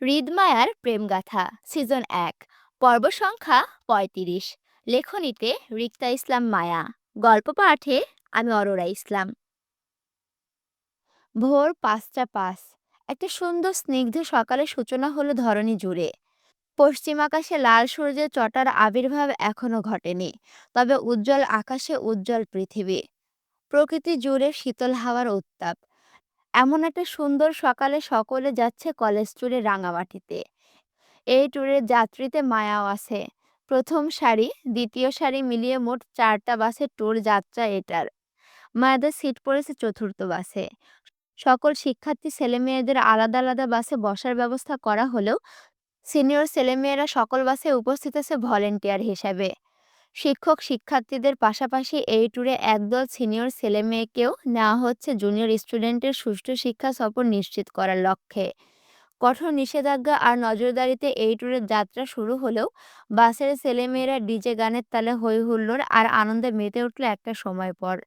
হৃদমায়ার প্রেমগাথা season ১ পর্ব সংখ্যা ৩৫। লেখনীতে রিক্তা ইসলাম মায়া। গল্প পাঠে আমি অরোরা ইসলাম। ভোর ৫টা ৫। একটা সুন্দর স্নিগ্ধ সকালের সূচনা হলো ধরণী জুড়ে। পশ্চিম আকাশে লাল সূর্যের চটার আবির্ভাব এখনো ঘটেনি, তবে উজ্জ্বল আকাশে উজ্জ্বল পৃথিবী। প্রকৃতি জুড়ে শীতল হাওয়ার উত্তাপ। এমন একটা সুন্দর সকালে সকলে যাচ্ছে কলেজ ট্যুরে রাঙামাটিতে। এই ট্যুরের যাত্রীতে মায়াও আছে। প্রথম সারি, দ্বিতীয় সারি মিলিয়ে মোট ৪টা বাসের ট্যুর যাত্রা এটার। মায়াদের সিট পড়েছে চতুর্থ বাসে। সকল শিক্ষার্থী ছেলেমেয়েদের আলাদা আলাদা বাসে বসার ব্যবস্থা করা হলেও সিনিয়র ছেলেমেয়েরা সকল বাসে উপস্থিত আছে ভলেন্টিয়ার হিসাবে। শিক্ষক শিক্ষার্থীদের পাশাপাশি এই ট্যুরে একদল সিনিয়র ছেলেমেয়েকেও নেওয়া হচ্ছে জুনিয়র স্টুডেন্টের সুষ্ঠু শিক্ষা সফর নিশ্চিত করার লক্ষ্যে। কঠোর নিষেধাজ্ঞা আর নজরদারিতে এই ট্যুরের যাত্রা শুরু হলেও বাসের ছেলেমেয়েরা ডিজে গানের তালে হই হুল্লোড় আর আনন্দে মেতে উঠল একটা সময় পর।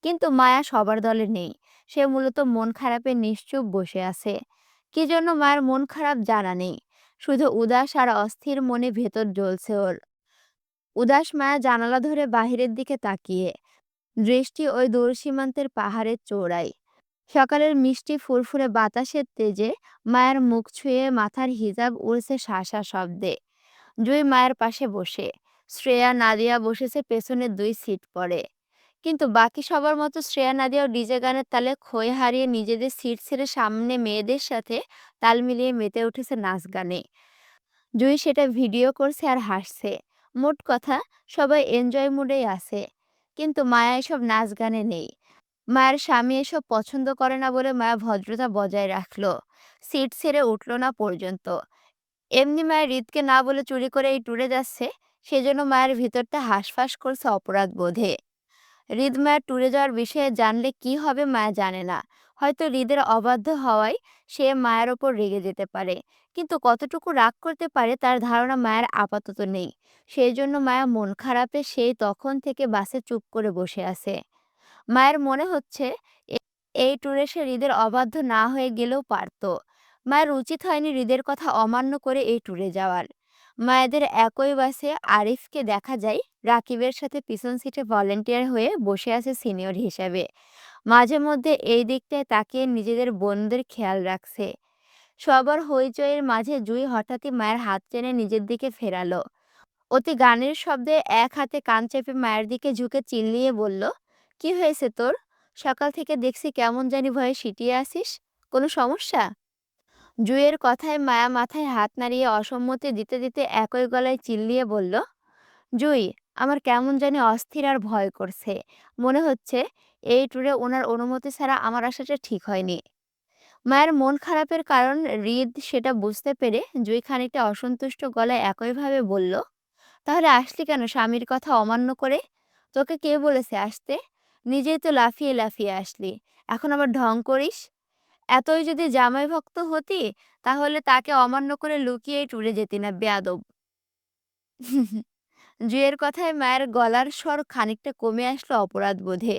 কিন্তু মায়া সবার দলে নেই। সে মূলত মন খারাপে নিশ্চুপ বসে আছে। কি জন্য মায়ের মন খারাপ জানা নেই, শুধু উদাস আর অস্থির মনে ভেতর জ্বলছে ওর। উদাস মায়া জানালা ধরে বাহিরের দিকে তাকিয়ে, দৃষ্টি ওই দূর সীমান্তের পাহাড়ের চূড়ায়। সকালের মিষ্টি ফুরফুরে বাতাসের তেজে মায়ের মুখ ছুঁয়ে মাথার হিজাব উড়ছে শাঁসা শব্দে। জুই মায়ের পাশে বসে, শ্রেয়া নাদিয়া বসেছে পেছনের ২ সিট পরে। কিন্তু বাকি সবার মতো শ্রেয়া নাদিয়াও ডিজে গানের তালে খই হারিয়ে নিজেদের সিট ছেড়ে সামনে মেয়েদের সাথে তাল মিলিয়ে মেতে উঠেছে নাচ গানে। জুই সেটা ভিডিও করছে আর হাসছে। মোট কথা, সবাই এনজয় মুডেই আছে। কিন্তু মায়া এসব নাচ গানে নেই। মায়ের স্বামী এসব পছন্দ করে না বলে মায়া ভদ্রতা বজায় রাখলো, সিট ছেড়ে উঠলো না পর্যন্ত। এমনি মায়ের হৃদকে না বলে চুরি করে এই ট্যুরে যাচ্ছে, সেজন্য মায়ের ভিতরটা হাঁসফাঁস করছে অপরাধ বোধে। হৃদ মায়ের ট্যুরে যাওয়ার বিষয়ে জানলে কি হবে মায়া জানে না। হয়তো হৃদের অবাধ্য হওয়ায় সে মায়ের ওপর রেগে যেতে পারে, কিন্তু কতটুকু রাগ করতে পারে তার ধারণা মায়ের আপাতত নেই। সেই জন্য মায়া মন খারাপে সেই তখন থেকে বাসে চুপ করে বসে আছে। মায়ের মনে হচ্ছে এই ট্যুরে সে হৃদের অবাধ্য না হয়ে গেলেও পারত। মায়ের উচিত হয়নি হৃদের কথা অমান্য করে এই ট্যুরে যাওয়ার। মায়েদের একই বাসে আরিফকে দেখা যায় রাকিবের সাথে পিছন সিটে ভলেন্টিয়ার হয়ে বসে আছে সিনিয়র হিসাবে। মাঝে মধ্যে এই দিকটায় তাকিয়ে নিজেদের বোনদের খেয়াল রাখছে। সবার হইচইয়ের মাঝে জুই হঠাৎই মায়ের হাত টেনে নিজের দিকে ফেরালো। অতি গানের শব্দে এক হাতে কান চেপে মায়ের দিকে ঝুঁকে চিল্লিয়ে বলল, কি হয়েছে তোর? সকাল থেকে দেখছি কেমন জানি ভয়ে সিটিয়ে আসিস। কোনো সমস্যা? জুঁইয়ের কথায় মায়া মাথায় হাত নাড়িয়ে অসম্মতি দিতে দিতে একই গলায় চিল্লিয়ে বলল, জুঁই, আমার কেমন জানি অস্থির আর ভয় করছে। মনে হচ্ছে এই ট্যুরে ওনার অনুমতি ছাড়া আমার আসাটা ঠিক হয়নি। মায়ের মন খারাপের কারণ হৃদ সেটা বুঝতে পেরে জুঁই খানিকটা অসন্তুষ্ট গলায় একইভাবে বলল, তাহলে আসলি কেন স্বামীর কথা অমান্য করে? তোকে কে বলেছে আসতে? নিজেই তো লাফিয়ে লাফিয়ে আসলি। এখন আবার ঢং করিস? এতই যদি জামাই ভক্ত হতি, তাহলে তাকে অমান্য করে লুকিয়েই ট্যুরে যেতি না বেয়াদব। জুয়ের কথায় মায়ের গলার স্বর খানিকটা কমে আসলো অপরাধ বোধে।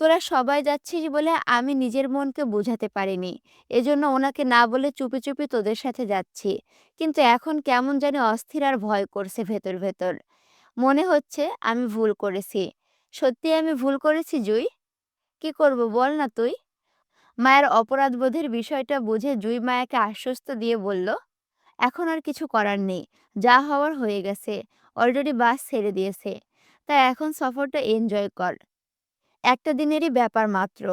তোরা সবাই যাচ্ছিস বলে আমি নিজের মনকে বোঝাতে পারিনি। এজন্য ওনাকে না বলে চুপি চুপি তোদের সাথে যাচ্ছি। কিন্তু এখন কেমন জানি অস্থির আর ভয় করছে ভেতর ভেতর। মনে হচ্ছে আমি ভুল করেছি। সত্যি আমি ভুল করেছি জুই? কি করব বল না তুই? মায়ের অপরাধবোধের বিষয়টা বুঝে জুই মায়াকে আশ্বস্ত দিয়ে বলল, এখন আর কিছু করার নেই। যা হওয়ার হয়ে গেছে। অলরেডি বাস ছেড়ে দিয়েছে। তাই এখন সফরটা এনজয় কর। একটা দিনেরই ব্যাপার মাত্র।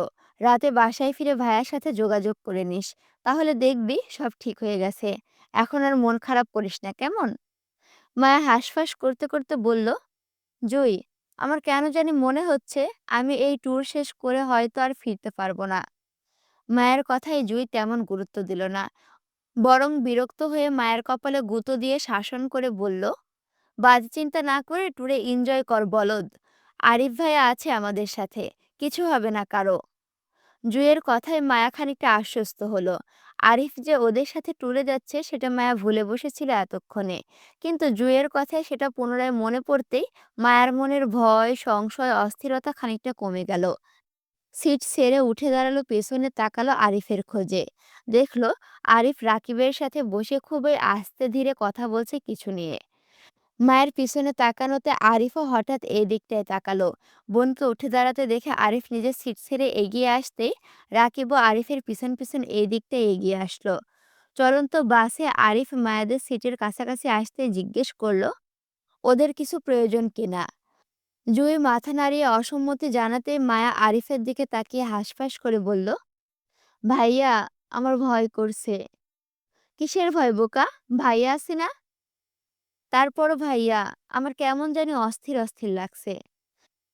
রাতে বাসায় ফিরে ভাইয়ার সাথে যোগাযোগ করে নিস। তাহলে দেখবি সব ঠিক হয়ে গেছে। এখন আর মন খারাপ করিস না, কেমন? মায়া হাঁসফাঁস করতে করতে বলল, জুই, আমার কেন জানি মনে হচ্ছে আমি এই ট্যুর শেষ করে হয়তো আর ফিরতে পারবো না। মায়ের কথায় জুই তেমন গুরুত্ব দিল না, বরং বিরক্ত হয়ে মায়ের কপালে গুঁতো দিয়ে শাসন করে বলল, বাজে চিন্তা না করে ট্যুরে এনজয় কর বলদ। আরিফ ভাইয়া আছে আমাদের সাথে। কিছু হবে না কারো। জুঁইয়ের কথায় মায়া খানিকটা আশ্বস্ত হলো। আরিফ যে ওদের সাথে ট্যুরে যাচ্ছে সেটা মায়া ভুলে বসেছিল এতক্ষণে। কিন্তু জুঁইয়ের কথায় সেটা পুনরায় মনে পড়তেই মায়ার মনের ভয়, সংশয়, অস্থিরতা খানিকটা কমে গেল। সিট ছেড়ে উঠে দাঁড়ালো, পেছনে তাকালো আরিফের খোঁজে। দেখলো আরিফ রাকিবের সাথে বসে খুবই আস্তে ধীরে কথা বলছে কিছু নিয়ে। মায়ের পিছনে তাকানোতে আরিফও হঠাৎ এই দিকটায় তাকালো। বোনকে উঠে দাঁড়াতে দেখে আরিফ নিজের সিট ছেড়ে এগিয়ে আসতেই রাকিবও আরিফের পিছন পিছন এই দিকটায় এগিয়ে আসলো। চলন্ত বাসে আরিফ মায়াদের সিটের কাছাকাছি আসতে জিজ্ঞেস করলো ওদের কিছু প্রয়োজন কিনা। জুই মাথা নাড়িয়ে অসম্মতি জানাতেই মায়া আরিফের দিকে তাকিয়ে হাঁসফাঁস করে বলল, ভাইয়া, আমার ভয় করছে। কিসের ভয় বোকা? ভাইয়া আছে না? তারপরও ভাইয়া, আমার কেমন জানি অস্থির অস্থির লাগছে।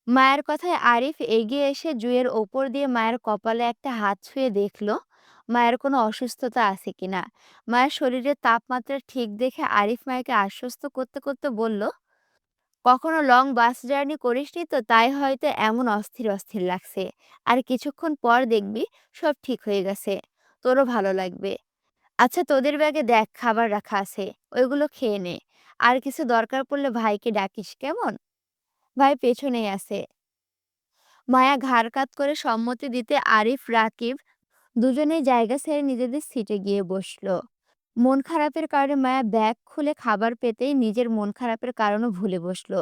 মায়ের কথায় আরিফ এগিয়ে এসে জুয়ের ওপর দিয়ে মায়ের কপালে একটা হাত ছুঁয়ে দেখলো মায়ের কোনো অসুস্থতা আছে কিনা। মায়ের শরীরের তাপমাত্রা ঠিক দেখে আরিফ মায়েকে আশ্বস্ত করতে করতে বলল, কখনো লং বাস জার্নি করিসনি তো, তাই হয়তো এমন অস্থির অস্থির লাগছে। আর কিছুক্ষণ পর দেখবি সব ঠিক হয়ে গেছে, তোরও ভালো লাগবে। আচ্ছা, তোদের ব্যাগে দেখ খাবার রাখা আছে, ওইগুলো খেয়ে নে। আর কিছু দরকার পড়লে ভাইকে ডাকিস কেমন। ভাই পেছনেই আছে। মায়া ঘাড় কাত করে সম্মতি দিতে আরিফ রাকিব দুজনেই জায়গা ছেড়ে নিজেদের সিটে গিয়ে বসলো। মন খারাপের কারণে মায়া ব্যাগ খুলে খাবার পেতেই নিজের মন খারাপের কারণও ভুলে বসলো।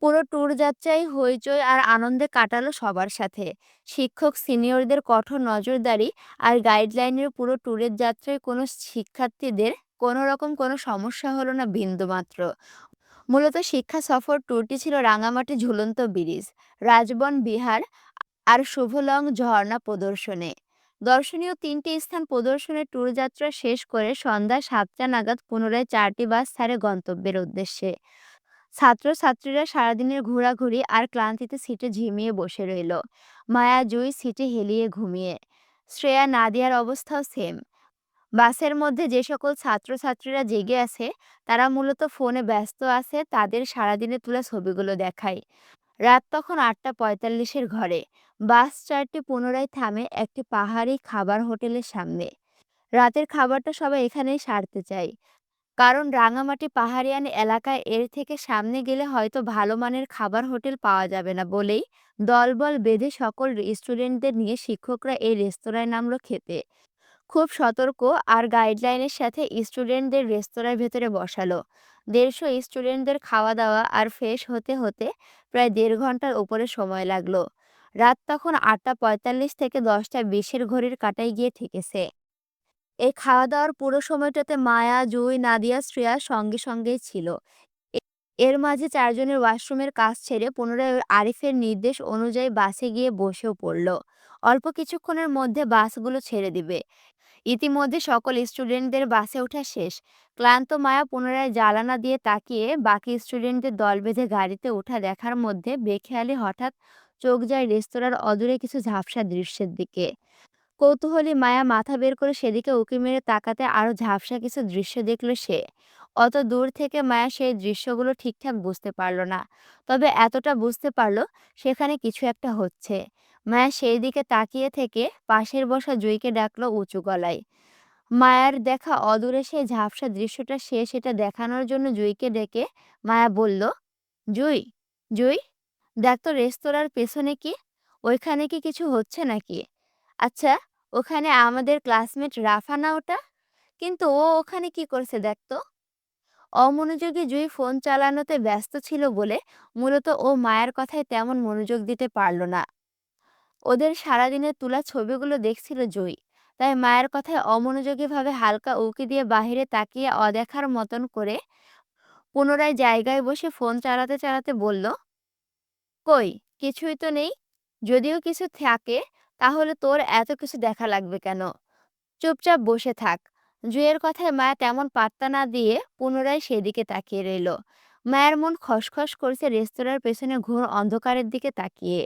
পুরো ট্যুর যাত্রায় হইচই আর আনন্দে কাটালো সবার সাথে। শিক্ষক সিনিয়রদের কঠোর নজরদারি আর গাইডলাইনের পুরো ট্যুরের যাত্রায় কোনো শিক্ষার্থীদের কোনো রকম কোনো সমস্যা হলো না বিন্দুমাত্র। মূলত শিক্ষা সফর ট্যুরটি ছিল রাঙামাটি ঝুলন্ত ব্রিজ, রাজবন বিহার আর শুভলং ঝর্ণা প্রদর্শনে। দর্শনীয় তিনটি স্থান প্রদর্শনের ট্যুর যাত্রা শেষ করে সন্ধ্যা ৭টা নাগাদ পুনরায় ৪টি বাস ছাড়ে গন্তব্যের উদ্দেশ্যে। ছাত্রছাত্রীরা সারাদিনের ঘোরাঘুরি আর ক্লান্তিতে সিটে ঝিমিয়ে বসে রইল। মায়া জুই সিটে হেলিয়ে ঘুমিয়ে। শ্রেয়া নাদিয়ার অবস্থাও সেম। বাসের মধ্যে যে সকল ছাত্রছাত্রীরা জেগে আছে তারা মূলত ফোনে ব্যস্ত আছে, তাদের সারাদিনে তোলা ছবিগুলো দেখায়। রাত তখন ৮টা ৪৫-এর ঘরে। বাস চারটি পুনরায় থামে একটি পাহাড়ি খাবার হোটেলের সামনে। রাতের খাবারটা সবাই এখানেই সারতে চায়, কারণ রাঙামাটি পাহাড়িয়ান এলাকায় এর থেকে সামনে গেলে হয়তো ভালো মানের খাবার হোটেল পাওয়া যাবে না বলেই দলবল বেঁধে সকল স্টুডেন্টদের নিয়ে শিক্ষকরা এই রেস্তোরাঁয় নামলো খেতে। খুব সতর্ক আর গাইডলাইনের সাথে স্টুডেন্টদের রেস্তোরাঁর ভেতরে বসালো। ১৫০ স্টুডেন্টদের খাওয়া দাওয়া আর ফ্রেশ হতে হতে প্রায় ১.৫ ঘন্টার উপরে সময় লাগলো। রাত তখন ৮টা ৪৫ থেকে ১০টা ২০-এর ঘড়ির কাঁটায় গিয়ে ঠেকেছে। এই খাওয়া দাওয়ার পুরো সময়টাতে মায়া, জুই, নাদিয়া, শ্রেয়া সঙ্গে সঙ্গেই ছিল। এ- এর মাঝে চারজনের ওয়াশরুমের কাজ ছেড়ে পুনরায় আরিফের নির্দেশ অনুযায়ী বাসে গিয়ে বসেও পড়ল। অল্প কিছুক্ষণের মধ্যে বাসগুলো ছেড়ে দিবে। ইতিমধ্যে সকল স্টুডেন্টদের বাসে ওঠা শেষ। ক্লান্ত মায়া পুনরায় জানালা দিয়ে তাকিয়ে বাকি স্টুডেন্টদের দল বেঁধে গাড়িতে ওঠা দেখার মধ্যে বেখেয়ালি হঠাৎ চোখ যায় রেস্তোরাঁর অদূরে কিছু ঝাপসা দৃশ্যের দিকে। কৌতূহলী মায়া মাথা বের করে সেদিকে উঁকি মেরে তাকাতে আরো ঝাপসা কিছু দৃশ্য দেখল সে। অত দূর থেকে মায়া সেই দৃশ্যগুলো ঠিকঠাক বুঝতে পারল না, তবে এতটা বুঝতে পারল সেখানে কিছু একটা হচ্ছে। মায়া সেই দিকে তাকিয়ে থেকে পাশের বসা জুইকে ডাকলো উঁচু গলায়। মায়ার দেখা অদূরে সেই ঝাপসা দৃশ্যটা সে সেটা দেখানোর জন্য জুইকে ডেকে মায়া বলল, জুই, জুই, দেখ তো রেস্তোরাঁর পেছনে কি, ওইখানে কি কিছু হচ্ছে নাকি? আচ্ছা, ওখানে আমাদের ক্লাসমেট রাফা না ওটা? কিন্তু ও ওখানে কি করছে দেখ তো। অমনোযোগী জুই ফোন চালানোতে ব্যস্ত ছিল বলে মূলত ও মায়ের কথায় তেমন মনোযোগ দিতে পারল না। ওদের সারাদিনের তোলা ছবিগুলো দেখছিল জুই, তাই মায়ের কথায় অমনোযোগীভাবে হালকা উঁকি দিয়ে বাহিরে তাকিয়ে অদেখার মতন করে পুনরায় জায়গায় বসে ফোন চালাতে চালাতে বলল, কই, কিছুই তো নেই। যদিও কিছু থাকে তাহলে তোর এত কিছু দেখা লাগবে কেন? চুপচাপ বসে থাক। জুঁইয়ের কথায় মায়া তেমন পাত্তা না দিয়ে পুনরায় সেদিকে তাকিয়ে রইল। মায়ের মন খসখস করছে রেস্তোরাঁর পেছনে ঘোর অন্ধকারের দিকে তাকিয়ে।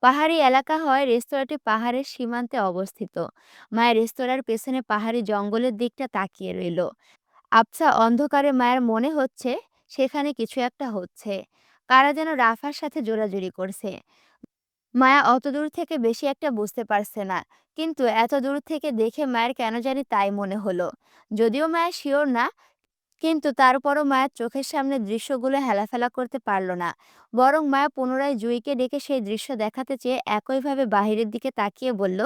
পাহাড়ি এলাকা হয় রেস্তোরাঁটি পাহাড়ের সীমান্তে অবস্থিত। মায়ের রেস্তোরাঁর পেছনে পাহাড়ি জঙ্গলের দিকটা তাকিয়ে রইল। আবছা অন্ধকারে মায়ের মনে হচ্ছে সেখানে কিছু একটা হচ্ছে। কারা যেন রাফার সাথে জোরাজুরি করছে। মায়া অতদূর থেকে বেশি একটা বুঝতে পারছে না। কিন্তু এত দূর থেকে দেখে মায়ের কেন জানি তাই মনে হলো। যদিও মায়া শিওর না, কিন্তু তারপরও মায়ের চোখের সামনে দৃশ্যগুলো হেলাফেলা করতে পারল না। বরং মায়া পুনরায় জুঁইকে ডেকে সেই দৃশ্য দেখাতে চেয়ে একইভাবে বাহিরের দিকে তাকিয়ে বলল,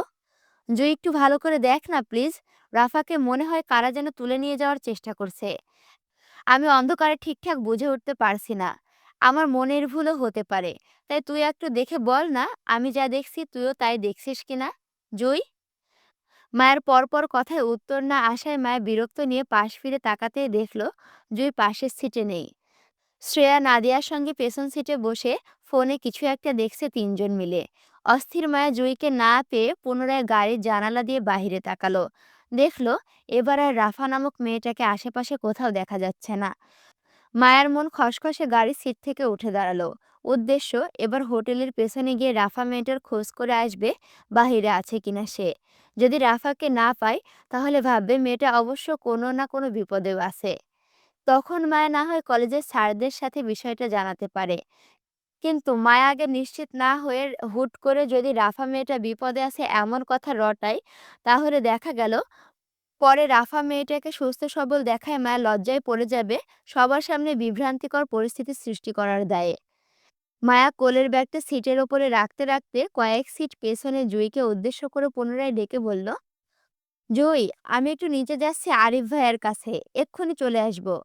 জুই, একটু ভালো করে দেখ না প্লিজ। রাফাকে মনে হয় কারা যেন তুলে নিয়ে যাওয়ার চেষ্টা করছে। আমি অন্ধকারে ঠিকঠাক বুঝে উঠতে পারছি না। আমার মনের ভুলও হতে পারে। তাই তুই একটু দেখে বল না, আমি যা দেখছি তুইও তাই দেখছিস কিনা? জুই। মায়ের পরপর কথায় উত্তর না আসায় মায়া বিরক্ত নিয়ে পাশ ফিরে তাকাতেই দেখল জুই পাশের সিটে নেই। শ্রেয়া নাদিয়ার সঙ্গে পেছন সিটে বসে ফোনে কিছু একটা দেখছে তিনজন মিলে। অস্থির মায়া জুইকে না পেয়ে পুনরায় গাড়ির জানালা দিয়ে বাইরে তাকালো। দেখলো এবার আর রাফা নামক মেয়েটাকে আশেপাশে কোথাও দেখা যাচ্ছে না। মায়ার মন খসখসে গাড়ির সিট থেকে উঠে দাঁড়ালো। উদ্দেশ্য এবার হোটেলের পেছনে গিয়ে রাফা মেয়েটার খোঁজ করে আসবে বাহিরে আছে কিনা সে। যদি রাফাকে না পায় তাহলে ভাববে মেয়েটা অবশ্য কোনো না কোনো বিপদেও আছে। তখন মায়া না হয় কলেজের স্যারদের সাথে বিষয়টা জানাতে পারে। কিন্তু মায়া আগে নিশ্চিত না হয়ে হুট করে যদি রাফা মেয়েটা বিপদে আছে এমন কথা রটায়, তাহলে দেখা গেল পরে রাফা মেয়েটাকে সুস্থ সবল দেখায় মায়া লজ্জায় পড়ে যাবে সবার সামনে বিভ্রান্তিকর পরিস্থিতি সৃষ্টি করার দায়ে। মায়া কোলের ব্যাগটা সিটের ওপরে রাখতে রাখতে কয়েক সিট পেছনে জুইকে উদ্দেশ্য করে পুনরায় ডেকে বলল, জুই, আমি একটু নিচে যাচ্ছি আরিফ ভাইয়ের কাছে, এক্ষুনি চলে আসবো।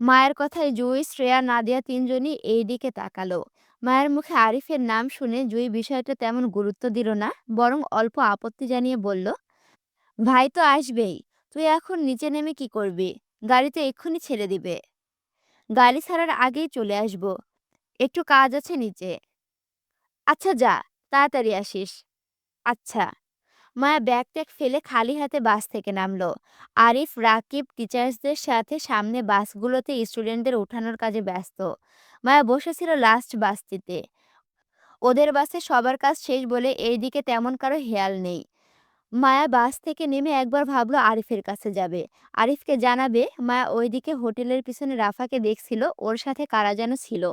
মায়ের কথায় জুই, শ্রেয়া, নাদিয়া তিনজনই এই দিকে তাকালো। মায়ের মুখে আরিফের নাম শুনে জুই বিষয়টা তেমন গুরুত্ব দিল না, বরং অল্প আপত্তি জানিয়ে বলল, ভাই তো আসবেই, তুই এখন নিচে নেমে কি করবি? গাড়ি তো এক্ষুনি ছেড়ে দিবে। গাড়ি ছাড়ার আগেই চলে আসবো, একটু কাজ আছে নিচে। আচ্ছা যা, তাড়াতাড়ি আসিস। আচ্ছা। মায়া ব্যাগ ট্যাগ ফেলে খালি হাতে বাস থেকে নামলো। আরিফ, রাকিব টিচার্সদের সাথে সামনে বাসগুলোতে স্টুডেন্টদের ওঠানোর কাজে ব্যস্ত। মায়া বসেছিল লাস্ট বাসটিতে। ওদের বাসে সবার কাজ শেষ বলে এইদিকে তেমন কারো হেয়াল নেই। মায়া বাস থেকে নেমে একবার ভাবলো আরিফের কাছে যাবে, আরিফকে জানাবে মায়া ওইদিকে হোটেলের পিছনে রাফাকে দেখছিল, ওর সাথে কারা যেন ছিল।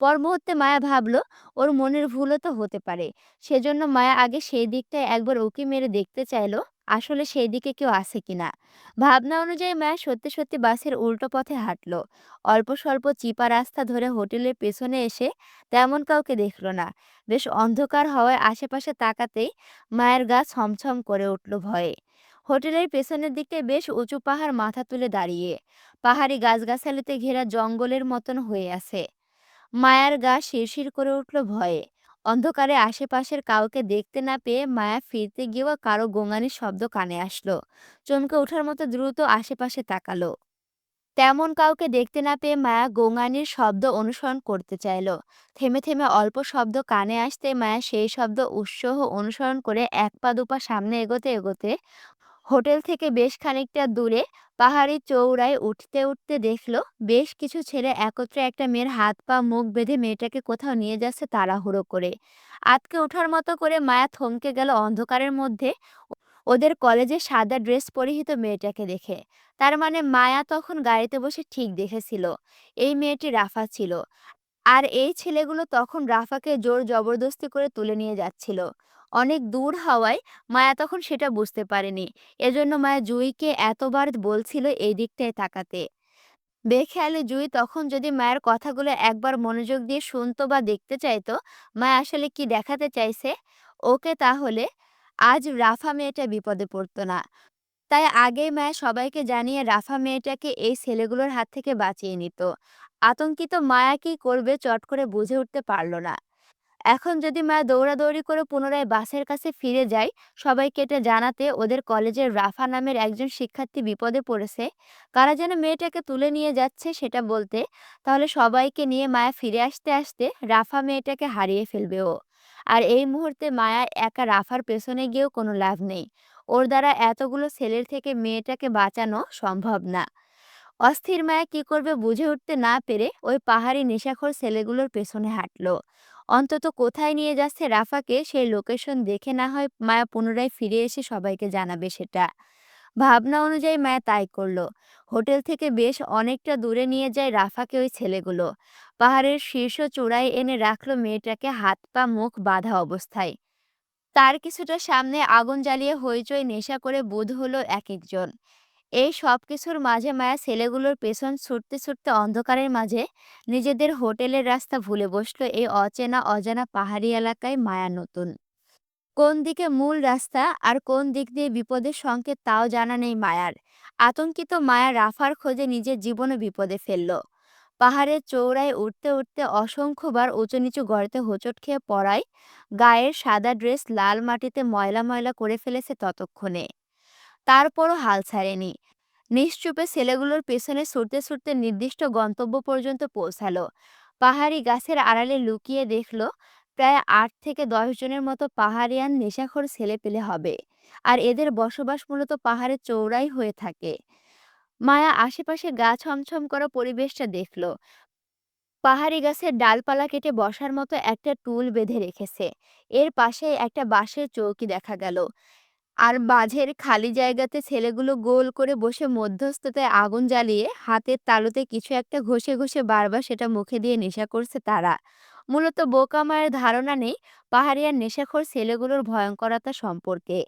পর মুহূর্তে মায়া ভাবলো ওর মনের ভুলও তো হতে পারে। সেজন্য মায়া আগে সেই দিকটায় একবার উঁকি মেরে দেখতে চাইলো আসলে সেই দিকে কেউ আছে কিনা। ভাবনা অনুযায়ী মায়া সত্যি সত্যি বাসের উল্টো পথে হাঁটলো। অল্প স্বল্প চিপা রাস্তা ধরে হোটেলের পেছনে এসে তেমন কাউকে দেখলো না। বেশ অন্ধকার হওয়ায় আশেপাশে তাকাতেই মায়ের গা ছমছম করে উঠল ভয়ে। হোটেলের পেছনের দিকটায় বেশ উঁচু পাহাড় মাথা তুলে দাঁড়িয়ে, পাহাড়ি গাছগাছালিতে ঘেরা জঙ্গলের মতন হয়ে আছে। মায়ার গা শিরশির করে উঠল ভয়ে। অন্ধকারে আশেপাশের কাউকে দেখতে না পেয়ে মায়া ফিরতে গিয়েও কারো গোঙানির শব্দ কানে আসলো। চমকে ওঠার মতো দ্রুত আশেপাশে তাকালো। তেমন কাউকে দেখতে না পেয়ে মায়া গোঙানির শব্দ অনুসরণ করতে চাইল। থেমে থেমে অল্প শব্দ কানে আসতে মায়া সেই শব্দ উৎসাহ অনুসরণ করে এক পা দুপা সামনে এগোতে এগোতে হোটেল থেকে বেশ খানিকটা দূরে পাহাড়ি চৌড়ায় উঠতে উঠতে দেখলো বেশ কিছু ছেলে একত্রে একটা মেয়ের হাত পা মুখ বেঁধে মেয়েটাকে কোথাও নিয়ে যাচ্ছে তাড়াহুড়ো করে। আতকে ওঠার মতো করে মায়া থমকে গেল অন্ধকারের মধ্যে ওদের কলেজে সাদা ড্রেস পরিহিত মেয়েটাকে দেখে। তার মানে মায়া তখন গাড়িতে বসে ঠিক দেখেছিল এই মেয়েটি রাফা ছিল। আর এই ছেলেগুলো তখন রাফাকে জোর জবরদস্তি করে তুলে নিয়ে যাচ্ছিল। অনেক দূর হওয়ায় মায়া তখন সেটা বুঝতে পারেনি। এজন্য মায়া জুঁইকে এতবার বলছিল এই দিকটায় তাকাতে। বেখেয়ালি জুঁই তখন যদি মায়ের কথাগুলো একবার মনোযোগ দিয়ে শুনতো বা দেখতে চাইতো মায়া আসলে কি দেখাতে চাইছে ওকে, তাহলে আজ রাফা মেয়েটা বিপদে পড়তো না। তাই আগেই মায়া সবাইকে জানিয়ে রাফা মেয়েটাকে এই ছেলেগুলোর হাত থেকে বাঁচিয়ে নিত। আতঙ্কিত মায়া কি করবে চট করে বুঝে উঠতে পারল না। এখন যদি মায়া দৌড়াদৌড়ি করে পুনরায় বাসের কাছে ফিরে যায় সবাইকে এটা জানাতে ওদের কলেজের রাফা নামের একজন শিক্ষার্থী বিপদে পড়েছে, কারা যেন মেয়েটাকে তুলে নিয়ে যাচ্ছে সেটা বলতে, তাহলে সবাইকে নিয়ে মায়া ফিরে আসতে আসতে রাফা মেয়েটাকে হারিয়ে ফেলবে ও। আর এই মুহূর্তে মায়া একা রাফার পেছনে গিয়েও কোনো লাভ নেই। ওর দ্বারা এতগুলো ছেলের থেকে মেয়েটাকে বাঁচানো সম্ভব না। অস্থির মায়া কি করবে বুঝে উঠতে না পেরে ওই পাহাড়ি নেশাখোর ছেলেগুলোর পেছনে হাঁটলো। অন্তত কোথায় নিয়ে যাচ্ছে রাফাকে সেই লোকেশন দেখে না হয় মায়া পুনরায় ফিরে এসে সবাইকে জানাবে সেটা। ভাবনা অনুযায়ী মায়া তাই করলো। হোটেল থেকে বেশ অনেকটা দূরে নিয়ে যায় রাফাকে ওই ছেলেগুলো। পাহাড়ের শীর্ষ চূড়ায় এনে রাখলো মেয়েটাকে হাত পা মুখ বাঁধা অবস্থায়। তার কিছুটা সামনে আগুন জ্বালিয়ে হইচই নেশা করে বুধ হলো এক একজন। এই সব কিছুর মাঝে মায়া ছেলেগুলোর পেছন ছুটতে ছুটতে অন্ধকারের মাঝে নিজেদের হোটেলের রাস্তা ভুলে বসলো এই অচেনা অজানা পাহাড়ি এলাকায়। মায়া নতুন কোন দিকে মূল রাস্তা আর কোন দিক দিয়ে বিপদের সংকেত তাও জানা নেই মায়ার। আতঙ্কিত মায়া রাফার খোঁজে নিজের জীবনও বিপদে ফেলল। পাহাড়ের চৌড়ায় উঠতে উঠতে অসংখ্যবার উঁচু নিচু গর্তে হোঁচট খেয়ে পড়ায় গায়ের সাদা ড্রেস লাল মাটিতে ময়লা ময়লা করে ফেলেছে ততক্ষণে। তারপরও হাল ছাড়েনি। নিশ্চুপে ছেলেগুলোর পেছনে ছুটতে ছুটতে নির্দিষ্ট গন্তব্য পর্যন্ত পৌঁছালো। পাহাড়ি গাছের আড়ালে লুকিয়ে দেখলো প্রায় ৮ থেকে ১০ জনের মতো পাহাড়িয়ান নেশাখোর ছেলেপেলে হবে। আর এদের বসবাস মূলত পাহাড়ের চৌড়াই হয়ে থাকে। মায়া আশেপাশে গা ছমছম করা পরিবেশটা দেখলো। পাহাড়ি গাছের ডালপালা কেটে বসার মতো একটা টুল বেঁধে রেখেছে। এর পাশে একটা বাঁশের চৌকি দেখা গেল। আর মাঝের খালি জায়গাতে ছেলেগুলো গোল করে বসে মধ্যস্থতায় আগুন জ্বালিয়ে হাতের তালুতে কিছু একটা ঘষে ঘষে বারবার সেটা মুখে দিয়ে নেশা করছে তারা। মূলত বোকা মায়ের ধারণা নেই পাহাড়িয়ার নেশাখোর ছেলেগুলোর ভয়ঙ্করতা সম্পর্কে।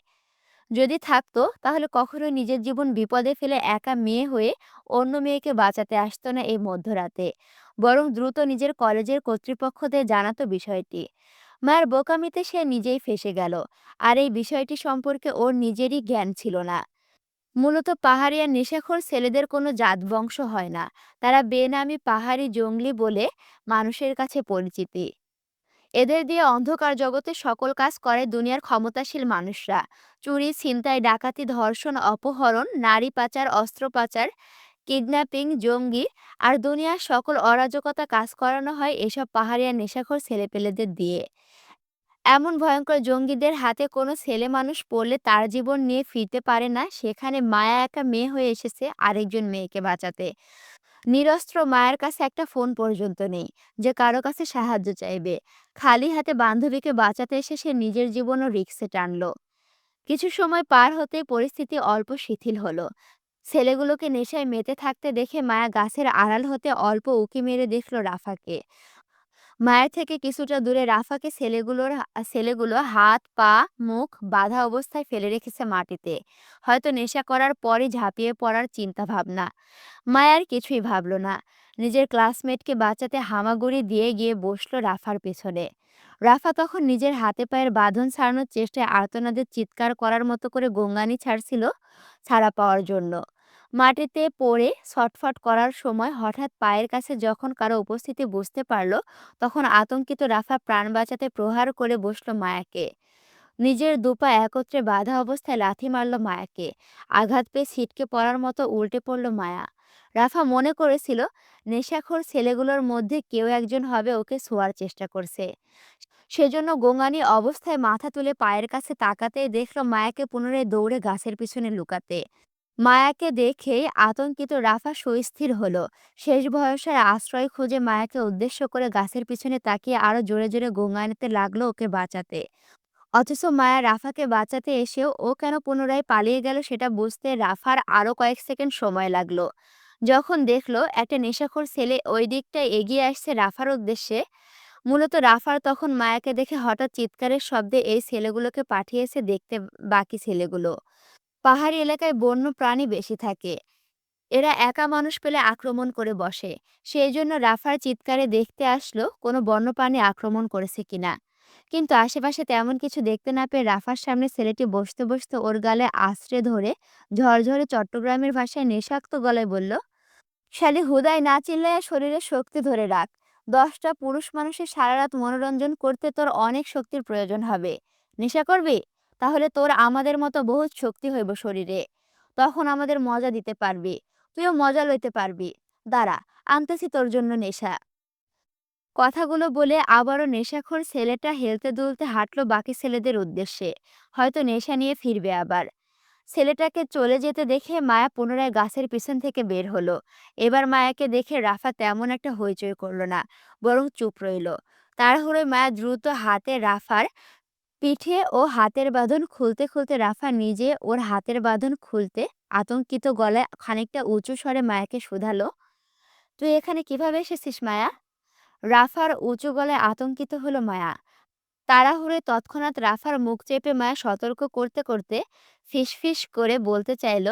যদি থাকতো তাহলে কখনোই নিজের জীবন বিপদে ফেলে একা মেয়ে হয়ে অন্য মেয়েকে বাঁচাতে আসতো না এই মধ্যরাতে। বরং দ্রুত নিজের কলেজের কর্তৃপক্ষদের জানাতো বিষয়টি। মায়ের বোকামিতে সে নিজেই ফেঁসে গেল। আর এই বিষয়টি সম্পর্কে ওর নিজেরই জ্ঞান ছিল না। মূলত পাহাড়ি আর নেশাখোর ছেলেদের কোনো জাত বংশ হয় না। তারা বেনামি পাহাড়ি জঙ্গলি বলে মানুষের কাছে পরিচিতি। এদের দিয়ে অন্ধকার জগতে সকল কাজ করে দুনিয়ার ক্ষমতাশীল মানুষরা। চুরি, ছিনতাই, ডাকাতি, ধর্ষণ, অপহরণ, নারী পাচার, অস্ত্র পাচার, কিডন্যাপিং, জঙ্গি আর দুনিয়ার সকল অরাজকতা কাজ করানো হয় এসব পাহাড়িয়া নেশাখোর ছেলেপেলেদের দিয়ে। এমন ভয়ঙ্কর জঙ্গিদের হাতে কোনো ছেলে মানুষ পড়লে তার জীবন নিয়ে ফিরতে পারে না। সেখানে মায়া একা মেয়ে হয়ে এসেছে আরেকজন মেয়েকে বাঁচাতে। নিরস্ত্র মায়ের কাছে একটা ফোন পর্যন্ত নেই যে কারো কাছে সাহায্য চাইবে। খালি হাতে বান্ধবীকে বাঁচাতে এসে সে নিজের জীবনও রিস্কে টানলো। কিছু সময় পার হতে পরিস্থিতি অল্প শিথিল হলো। ছেলেগুলোকে নেশায় মেতে থাকতে দেখে মায়া গাছের আড়াল হতে অল্প উঁকি মেরে দেখলো রাফাকে। মায়ের থেকে কিছুটা দূরে রাফাকে ছেলেগুলো হাত পা মুখ বাঁধা অবস্থায় ফেলে রেখেছে মাটিতে। হয়তো নেশা করার পরই ঝাঁপিয়ে পড়ার চিন্তা ভাবনা। মায়ার কিছুই ভাবলো না। নিজের ক্লাসমেটকে বাঁচাতে হামাগুড়ি দিয়ে গিয়ে বসলো রাফার পেছনে। রাফা তখন নিজের হাতে পায়ের বাঁধন ছাড়ানোর চেষ্টায় আর্তনাদের চিৎকার করার মতো করে গোঙানি ছাড়ছিল ছাড়া পাওয়ার জন্য। মাটিতে পড়ে ছটফট করার সময় হঠাৎ পায়ের কাছে যখন কারো উপস্থিতি বুঝতে পারল, তখন আতঙ্কিত রাফা প্রাণ বাঁচাতে প্রহার করে বসলো মায়াকে। নিজের দুপা একত্রে বাঁধা অবস্থায় লাথি মারল মায়াকে। আঘাত পেয়ে ছিটকে পড়ার মতো উল্টে পড়ল মায়া। রাফা মনে করেছিল নেশাখোর ছেলেগুলোর মধ্যে কেউ একজন হবে ওকে ছোঁয়ার চেষ্টা করছে। সেজন্য গোঙানি অবস্থায় মাথা তুলে পায়ের কাছে তাকাতেই দেখল মায়াকে পুনরায় দৌড়ে গাছের পিছনে লুকাতে। মায়াকে দেখে আতঙ্কিত রাফা সুস্থির হলো। শেষ ভরসার আশ্রয় খুঁজে মায়াকে উদ্দেশ্য করে গাছের পিছনে তাকিয়ে আরো জোরে জোরে গোঙানিতে লাগলো ওকে বাঁচাতে। অথচ মায়া রাফাকে বাঁচাতে এসেও ও কেন পুনরায় পালিয়ে গেল সেটা বুঝতে রাফার আরো কয়েক সেকেন্ড সময় লাগলো। যখন দেখলো একটা নেশাখোর ছেলে ওই দিকটায় এগিয়ে আসছে রাফার উদ্দেশ্যে। মূলত রাফার তখন মায়াকে দেখে হঠাৎ চিৎকারের শব্দে এই ছেলেগুলোকে পাঠিয়েছে দেখতে বাকি ছেলেগুলো। পাহাড়ি এলাকায় বন্য প্রাণী বেশি থাকে। এরা একা মানুষ পেলে আক্রমণ করে বসে। সেই জন্য রাফার চিৎকারে দেখতে আসলো কোনো বন্যপ্রাণী আক্রমণ করেছে কিনা। কিন্তু আশেপাশে তেমন কিছু দেখতে না পেয়ে রাফার সামনে ছেলেটি বসতে বসতে ওর গালে আছড়ে ধরে ঝরঝরে চট্টগ্রামের ভাষায় নেশাক্ত গলায় বলল, শালি হুদাই না চিল্লাইয়া শরীরে শক্তি ধরে রাখ। 10টা পুরুষ মানুষের সারা রাত মনোরঞ্জন করতে তোর অনেক শক্তির প্রয়োজন হবে। নেশা করবি? তাহলে তোর আমাদের মতো বহুত শক্তি হইব শরীরে। তখন আমাদের মজা দিতে পারবি। তুইও মজা লইতে পারবি। দাঁড়া, আনতেছি তোর জন্য নেশা। কথাগুলো বলে আবারও নেশাখোর ছেলেটা হেলতে দুলতে হাঁটলো বাকি ছেলেদের উদ্দেশ্যে। হয়তো নেশা নিয়ে ফিরবে আবার। ছেলেটাকে চলে যেতে দেখে মায়া পুনরায় গাছের পিছন থেকে বের হলো। এবার মায়াকে দেখে রাফা তেমন একটা হইচই করলো না, বরং চুপ রইল। তাড়াহুড়োয় মায়া দ্রুত হাতে রাফার পিঠে ও হাতের বাঁধন খুলতে খুলতে রাফা নিজে ওর হাতের বাঁধন খুলতে আতঙ্কিত গলায় খানিকটা উঁচু স্বরে মায়াকে শুধালো, তুই এখানে কিভাবে এসেছিস মায়া? রাফার উঁচু গলায় আতঙ্কিত হলো মায়া। তাড়াহুড়োয় তৎক্ষণাৎ রাফার মুখ চেপে মায়া সতর্ক করতে করতে ফিসফিস করে বলতে চাইল,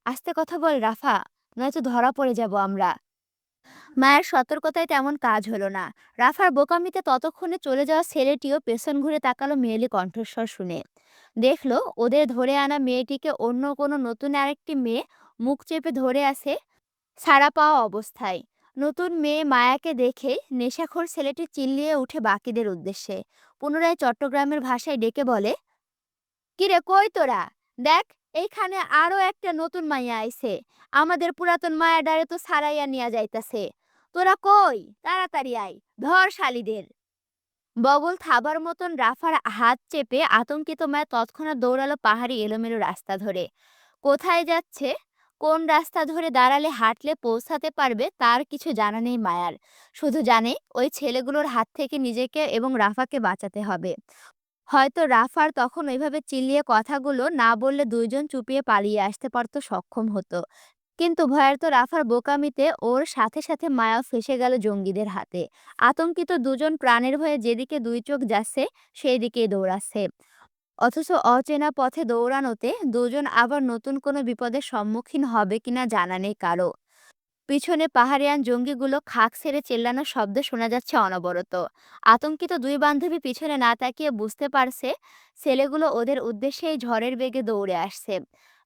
আস্তে কথা বল রাফা, নয়তো ধরা পড়ে যাব আমরা। মায়ের সতর্কতায় তেমন কাজ হলো না। রাফার বোকামিতে ততক্ষণে চলে যাওয়া ছেলেটিও পেছন ঘুরে তাকালো মেয়েলি কণ্ঠস্বর শুনে। দেখলো ওদের ধরে আনা মেয়েটিকে অন্য কোনো নতুন আরেকটি মেয়ে মুখ চেপে ধরে আছে ছাড়া পাওয়া অবস্থায়। নতুন মেয়ে মায়াকে দেখে নেশাখোর ছেলেটি চিল্লিয়ে উঠে বাকিদের উদ্দেশ্যে পুনরায় চট্টগ্রামের ভাষায় ডেকে বলে, কিরে কই তোরা? দেখ, এইখানে আরো একটা নতুন মাইয়া আইছে। আমাদের পুরাতন মায়াডারে তো ছাড়াইয়া নিয়া যাইতাছে। তোরা কই? তাড়াতাড়ি আয়, ধর শালিদের। বগল থাবার মতন রাফার হাত চেপে আতঙ্কিত মায়া তৎক্ষণাৎ দৌড়ালো পাহাড়ি এলোমেলো রাস্তা ধরে। কোথায় যাচ্ছে, কোন রাস্তা ধরে দাঁড়ালে হাঁটলে পৌঁছাতে পারবে তার কিছু জানা নেই মায়ার। শুধু জানে ওই ছেলেগুলোর হাত থেকে নিজেকে এবং রাফাকে বাঁচাতে হবে। হয়তো রাফার তখন ওইভাবে চিল্লিয়ে কথাগুলো না বললে দুইজন চুপিয়ে পালিয়ে আসতে পারত, সক্ষম হতো। কিন্তু ভয়ের তো রাফার বোকামিতে ওর সাথে সাথে মায়া ফেসে গেল জঙ্গিদের হাতে। আতঙ্কিত দুজন প্রাণের ভয়ে যেদিকে দুই চোখ যাচ্ছে সেই দিকেই দৌড়াচ্ছে। অথচ অচেনা পথে দৌড়ানোতে দুজন আবার নতুন কোনো বিপদের সম্মুখীন হবে কিনা জানা নেই কারো। পিছনে পাহাড়িয়ান জঙ্গিগুলো খাক ছেড়ে চেল্লানোর শব্দ শোনা যাচ্ছে অনবরত। আতঙ্কিত দুই বান্ধবী পিছনে না তাকিয়ে বুঝতে পারছে ছেলেগুলো ওদের উদ্দেশ্যেই ঝড়ের বেগে দৌড়ে আসছে।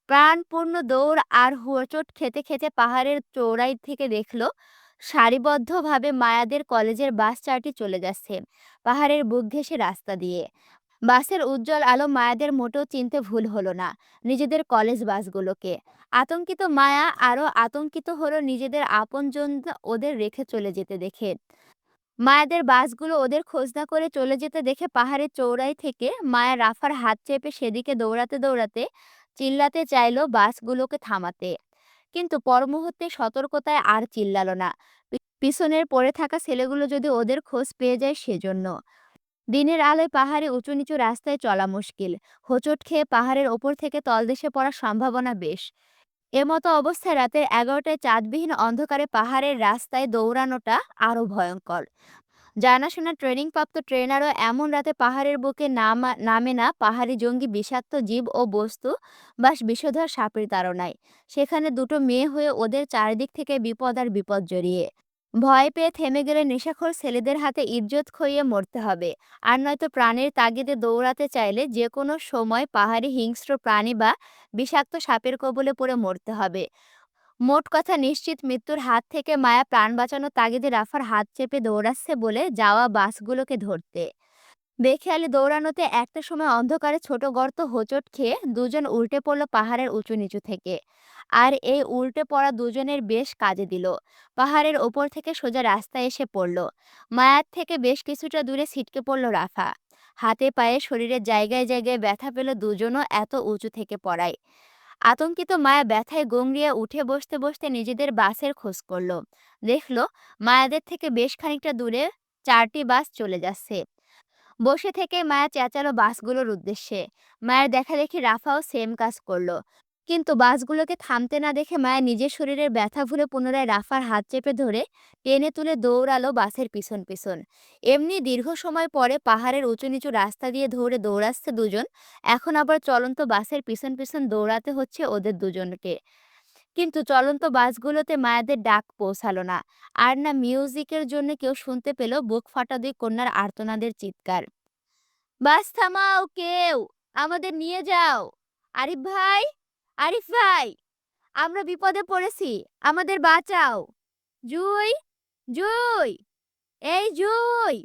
প্রাণপূর্ণ দৌড় আর হোঁচট খেতে খেতে পাহাড়ের চৌড়াই থেকে দেখলো সারিবদ্ধভাবে মায়াদের কলেজের বাস চারটি চলে যাচ্ছে পাহাড়ের বুক ঘেঁষে রাস্তা দিয়ে। বাসের উজ্জ্বল আলো মায়াদের মোটেও চিনতে ভুল হলো না নিজেদের কলেজ বাসগুলোকে। আতঙ্কিত মায়া আরো আতঙ্কিত হলো নিজেদের আপনজন ওদের রেখে চলে যেতে দেখে। মায়াদের বাসগুলো ওদের খোঁজ না করে চলে যেতে দেখে পাহাড়ের চৌড়াই থেকে মায়া রাফার হাত চেপে সেদিকে দৌড়াতে দৌড়াতে চিল্লাতে চাইলো বাসগুলোকে থামাতে। কিন্তু পর মুহূর্তে সতর্কতায় আর চিল্লালো না। পিছনের পড়ে থাকা ছেলেগুলো যদি ওদের খোঁজ পেয়ে যায় সেজন্য। দিনের আলোয় পাহাড়ে উঁচু নিচু রাস্তায় চলা মুশকিল। হোঁচট খেয়ে পাহাড়ের ওপর থেকে তলদেশে পড়ার সম্ভাবনা বেশ। এমতো অবস্থায় রাতের 11টায় চাঁদবিহীন অন্ধকারে পাহাড়ের রাস্তায় দৌড়ানোটা আরো ভয়ঙ্কর। জানাশোনা ট্রেনিংপ্রাপ্ত ট্রেনারও এমন রাতে পাহাড়ের বুকে নামে না পাহাড়ি জঙ্গি বিষাক্ত জীব ও বস্তু বাস বিষধর সাপের তাড়নায়। সেখানে দুটো মেয়ে হয়ে ওদের চারিদিক থেকে বিপদ আর বিপদ জড়িয়ে। ভয় পেয়ে থেমে গেলে নেশাখোর ছেলেদের হাতে ইজ্জত খইয়ে মরতে হবে। আর নয়তো প্রাণের তাগিদে দৌড়াতে চাইলে যে কোনো সময় পাহাড়ি হিংস্র প্রাণী বা বিষাক্ত সাপের কবলে পড়ে মরতে হবে। মোট কথা নিশ্চিত মৃত্যুর হাত থেকে মায়া প্রাণ বাঁচানোর তাগিদে রাফার হাত চেপে দৌড়াচ্ছে বলে যাওয়া বাসগুলোকে ধরতে। বেখেয়ালি দৌড়ানোতে একটা সময় অন্ধকারে ছোট গর্ত হোঁচট খেয়ে দুজন উল্টে পড়ল পাহাড়ের উঁচু নিচু থেকে। আর এই উল্টে পড়া দুজনের বেশ কাজে দিল। পাহাড়ের ওপর থেকে সোজা রাস্তায় এসে পড়ল। মায়ার থেকে বেশ কিছুটা দূরে ছিটকে পড়ল রাফা। হাতে পায়ে শরীরের জায়গায় জায়গায় ব্যথা পেল দুজনও এত উঁচু থেকে পড়ায়। আতঙ্কিত মায়া ব্যথায় গংড়িয়ে উঠে বসতে বসতে নিজেদের বাসের খোঁজ করল। দেখলো মায়াদের থেকে বেশ খানিকটা দূরে চারটি বাস চলে যাচ্ছে। বসে থেকে মায়া চেঁচালো বাসগুলোর উদ্দেশ্যে। মায়ের দেখা দেখি রাফাও সেম কাজ করলো। কিন্তু বাসগুলোকে থামতে না দেখে মায়া নিজের শরীরের ব্যথা ভুলে পুনরায় রাফার হাত চেপে ধরে টেনে তুলে দৌড়ালো বাসের পিছন পিছন। এমনি দীর্ঘ সময় পরে পাহাড়ের উঁচু নিচু রাস্তা দিয়ে ধরে দৌড়াচ্ছে দুজন। এখন আবার চলন্ত বাসের পিছন পিছন দৌড়াতে হচ্ছে ওদের দুজনকে। কিন্তু চলন্ত বাসগুলোতে মায়াদের ডাক পৌঁছালো না। আর না মিউজিকের জন্য কেউ শুনতে পেল বুক ফাটা দুই কন্যার আর্তনাদের চিৎকার। বাস থামাও কেউ, আমাদের নিয়ে যাও। আরিফ ভাই, আরিফ ভাই, আমরা বিপদে পড়েছি, আমাদের বাঁচাও। জুই, জুই, এই জুই।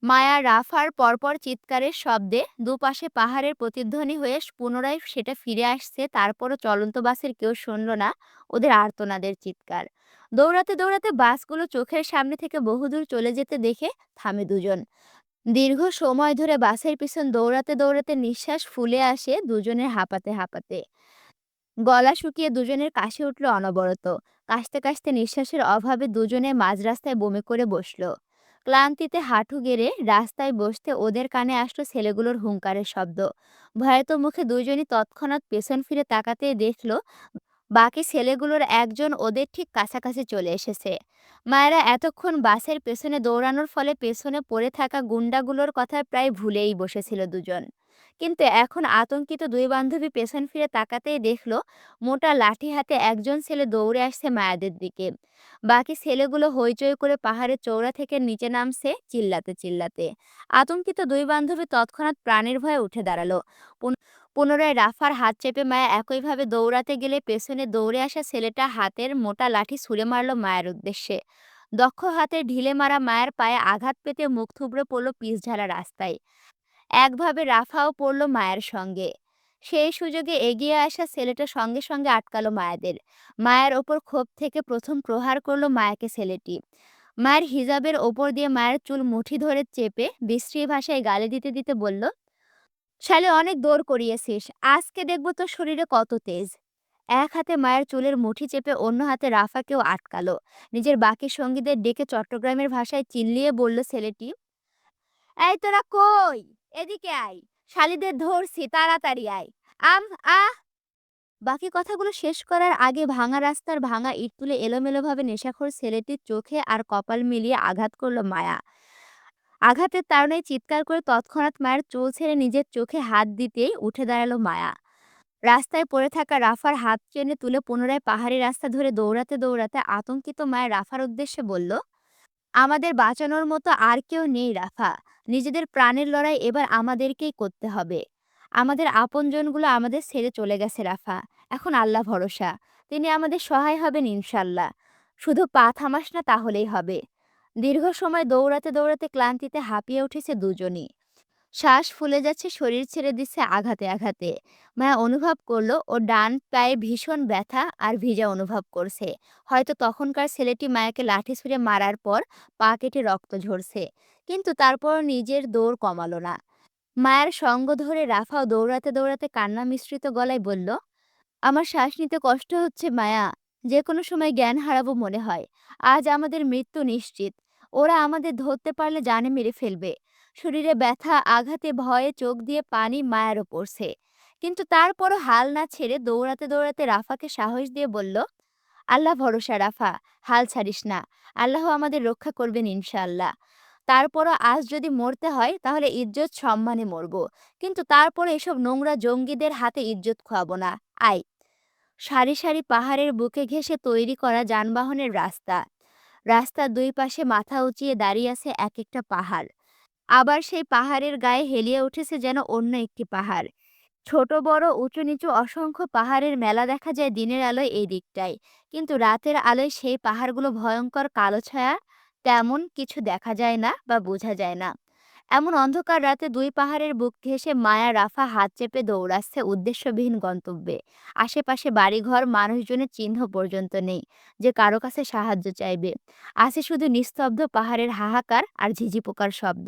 মায়া রাফার পরপর চিৎকারের শব্দে দুপাশে পাহাড়ের প্রতিধ্বনি হয়ে পুনরায় সেটা ফিরে আসছে। তারপরও চলন্ত বাসের কেউ শুনল না ওদের আর্তনাদের চিৎকার। দৌড়াতে দৌড়াতে বাসগুলো চোখের সামনে থেকে বহুদূর চলে যেতে দেখে থামে দুজন। দীর্ঘ সময় ধরে বাসের পিছন দৌড়াতে দৌড়াতে নিঃশ্বাস ফুলে আসে দুজনের হাঁপাতে হাঁপাতে। গলা শুকিয়ে দুজনের কাশি উঠল অনবরত। কাশতে কাশতে নিঃশ্বাসের অভাবে দুজনে মাঝ রাস্তায় বমি করে বসলো। ক্লান্তিতে হাঁটু গেড়ে রাস্তায় বসতে ওদের কানে আসলো ছেলেগুলোর হুংকারের শব্দ। ভয়াত মুখে দুইজনই তৎক্ষণাৎ পেছন ফিরে তাকাতেই দেখলো বাকি ছেলেগুলোর একজন ওদের ঠিক কাছাকাছি চলে এসেছে। মায়েরা এতক্ষণ বাসের পেছনে দৌড়ানোর ফলে পেছনে পড়ে থাকা গুন্ডাগুলোর কথা প্রায় ভুলেই বসেছিল দুজন। কিন্তু এখন আতঙ্কিত দুই বান্ধবী পেছন ফিরে তাকাতেই দেখলো মোটা লাঠি হাতে একজন ছেলে দৌড়ে আসছে মায়াদের দিকে। বাকি ছেলেগুলো হইচই করে পাহাড়ের চৌড়া থেকে নিচে নামছে চিল্লাতে চিল্লাতে। আতঙ্কিত দুই বান্ধবী তৎক্ষণাৎ প্রাণের ভয়ে উঠে দাঁড়ালো। পুনরায় রাফার হাত চেপে মায়া একইভাবে দৌড়াতে গেলে পেছনে দৌড়ে আসা ছেলেটা হাতের মোটা লাঠি ছুঁড়ে মারল মায়ের উদ্দেশ্যে। দক্ষ হাতে ঢিলে মারা মায়ের পায়ে আঘাত পেতে মুখ থুবড়ে পড়ল পিচঢালা রাস্তায়। একভাবে রাফাও পড়ল মায়ের সঙ্গে। সেই সুযোগে এগিয়ে আসা ছেলেটা সঙ্গে সঙ্গে আটকালো মায়াদের। মায়ের ওপর ক্ষোভ থেকে প্রথম প্রহার করলো মায়াকে ছেলেটি। মায়ের হিজাবের ওপর দিয়ে মায়ের চুল মুঠি ধরে চেপে বিশ্রী ভাষায় গালি দিতে দিতে বলল, শালে অনেক দৌড় করিয়েছিস, আজকে দেখবো তোর শরীরে কত তেজ। এক হাতে মায়ের চুলের মুঠি চেপে অন্য হাতে রাফাকেও আটকালো। নিজের বাকি সঙ্গীদের ডেকে চট্টগ্রামের ভাষায় চিল্লিয়ে বলল ছেলেটি, এই তোরা কই, এদিকে আয়, শালিদের ধরছি, তাড়াতাড়ি আয়। আম আহ বাকি কথাগুলো শেষ করার আগে ভাঙা রাস্তার ভাঙা ইট তুলে এলোমেলোভাবে নেশাখোর ছেলেটির চোখে আর কপাল মিলিয়ে আঘাত করলো মায়া। আঘাতের তাড়নায় চিৎকার করে তৎক্ষণাৎ মায়ের চুল ছেড়ে নিজের চোখে হাত দিতেই উঠে দাঁড়ালো মায়া। রাস্তায় পড়ে থাকা রাফার হাত টেনে তুলে পুনরায় পাহাড়ি রাস্তা ধরে দৌড়াতে দৌড়াতে আতঙ্কিত মায়ের রাফার উদ্দেশ্যে বলল, আমাদের বাঁচানোর মতো আর কেউ নেই রাফা। নিজেদের প্রাণের লড়াই এবার আমাদেরকেই করতে হবে। আমাদের আপনজনগুলো আমাদের ছেড়ে চলে গেছে রাফা। এখন আল্লাহ ভরসা। তিনি আমাদের সহায় হবেন ইনশাল্লাহ। শুধু পা থামাস না, তাহলেই হবে। দীর্ঘ সময় দৌড়াতে দৌড়াতে ক্লান্তিতে হাঁপিয়ে উঠেছে দুজনই। শ্বাস ফুলে যাচ্ছে, শরীর ছেড়ে দিচ্ছে আঘাতে আঘাতে। মায়া অনুভব করলো ও ডান পায়ে ভীষণ ব্যথা আর ভিজা অনুভব করছে। হয়তো তখনকার ছেলেটি মায়াকে লাঠি ছুঁড়ে মারার পর পা কেটে রক্ত ঝরছে। কিন্তু তারপর নিজের দৌড় কমালো না। মায়ের সঙ্গ ধরে রাফাও দৌড়াতে দৌড়াতে কান্না মিশ্রিত গলায় বলল, আমার শ্বাস নিতে কষ্ট হচ্ছে মায়া। যে কোনো সময় জ্ঞান হারাবো মনে হয়। আজ আমাদের মৃত্যু নিশ্চিত। ওরা আমাদের ধরতে পারলে জানে মেরে ফেলবে। শরীরে ব্যথা, আঘাতে, ভয়ে চোখ দিয়ে পানি মায়ারও পড়ছে। কিন্তু তারপরও হাল না ছেড়ে দৌড়াতে দৌড়াতে রাফাকে সাহস দিয়ে বলল, আল্লাহ ভরসা রাফা, হাল ছাড়িস না। আল্লাহ আমাদের রক্ষা করবেন ইনশাআল্লাহ। তারপরও আজ যদি মরতে হয় তাহলে ইজ্জত সম্মানে মরব। কিন্তু তারপরে এসব নোংরা জঙ্গিদের হাতে ইজ্জত খোয়াবো না। আয়। সারি সারি পাহাড়ের বুকে ঘেঁষে তৈরি করা যানবাহনের রাস্তা। রাস্তার দুই পাশে মাথা উঁচিয়ে দাঁড়িয়ে আছে এক একটা পাহাড়। আবার সেই পাহাড়ের গায়ে হেলিয়ে উঠেছে যেন অন্য একটি পাহাড়। ছোট বড় উঁচু নিচু অসংখ্য পাহাড়ের মেলা দেখা যায় দিনের আলোয় এই দিকটায়। কিন্তু রাতের আলোয় সেই পাহাড়গুলো ভয়ঙ্কর কালো ছায়া। তেমন কিছু দেখা যায় না বা বোঝা যায় না। এমন অন্ধকার রাতে দুই পাহাড়ের বুক ঘেঁষে মায়া রাফা হাত চেপে দৌড়াচ্ছে উদ্দেশ্যবিহীন গন্তব্যে। আশেপাশে বাড়িঘর, মানুষজনের চিহ্ন পর্যন্ত নেই যে কারো কাছে সাহায্য চাইবে। আছে শুধু নিস্তব্ধ পাহাড়ের হাহাকার আর ঝিঝি পোকার শব্দ।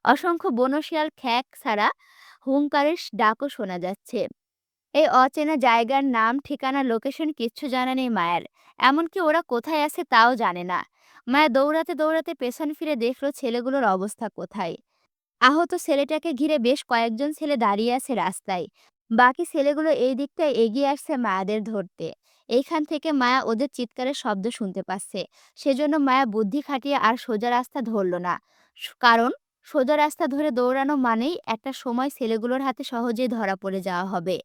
অসংখ্য বনশিয়াল খ্যাঁক ছাড়া হুংকারের ডাকও শোনা যাচ্ছে। এই অচেনা জায়গার নাম, ঠিকানা, লোকেশন কিচ্ছু জানা নেই মায়ের। এমনকি ওরা কোথায় আছে তাও জানে না। মায়া দৌড়াতে দৌড়াতে পেছন ফিরে দেখলো ছেলেগুলোর অবস্থা কোথায়। আহত ছেলেটাকে ঘিরে বেশ কয়েকজন ছেলে দাঁড়িয়ে আছে রাস্তায়। বাকি ছেলেগুলো এই দিকটায় এগিয়ে আসছে মায়াদের ধরতে। এইখান থেকে মায়া ওদের চিৎকারের শব্দ শুনতে পাচ্ছে। সেজন্য মায়া বুদ্ধি খাটিয়ে আর সোজা রাস্তা ধরল না। কারণ সোজা রাস্তা ধরে দৌড়ানো মানেই একটা সময় ছেলেগুলোর হাতে সহজেই ধরা পড়ে যাওয়া হবে।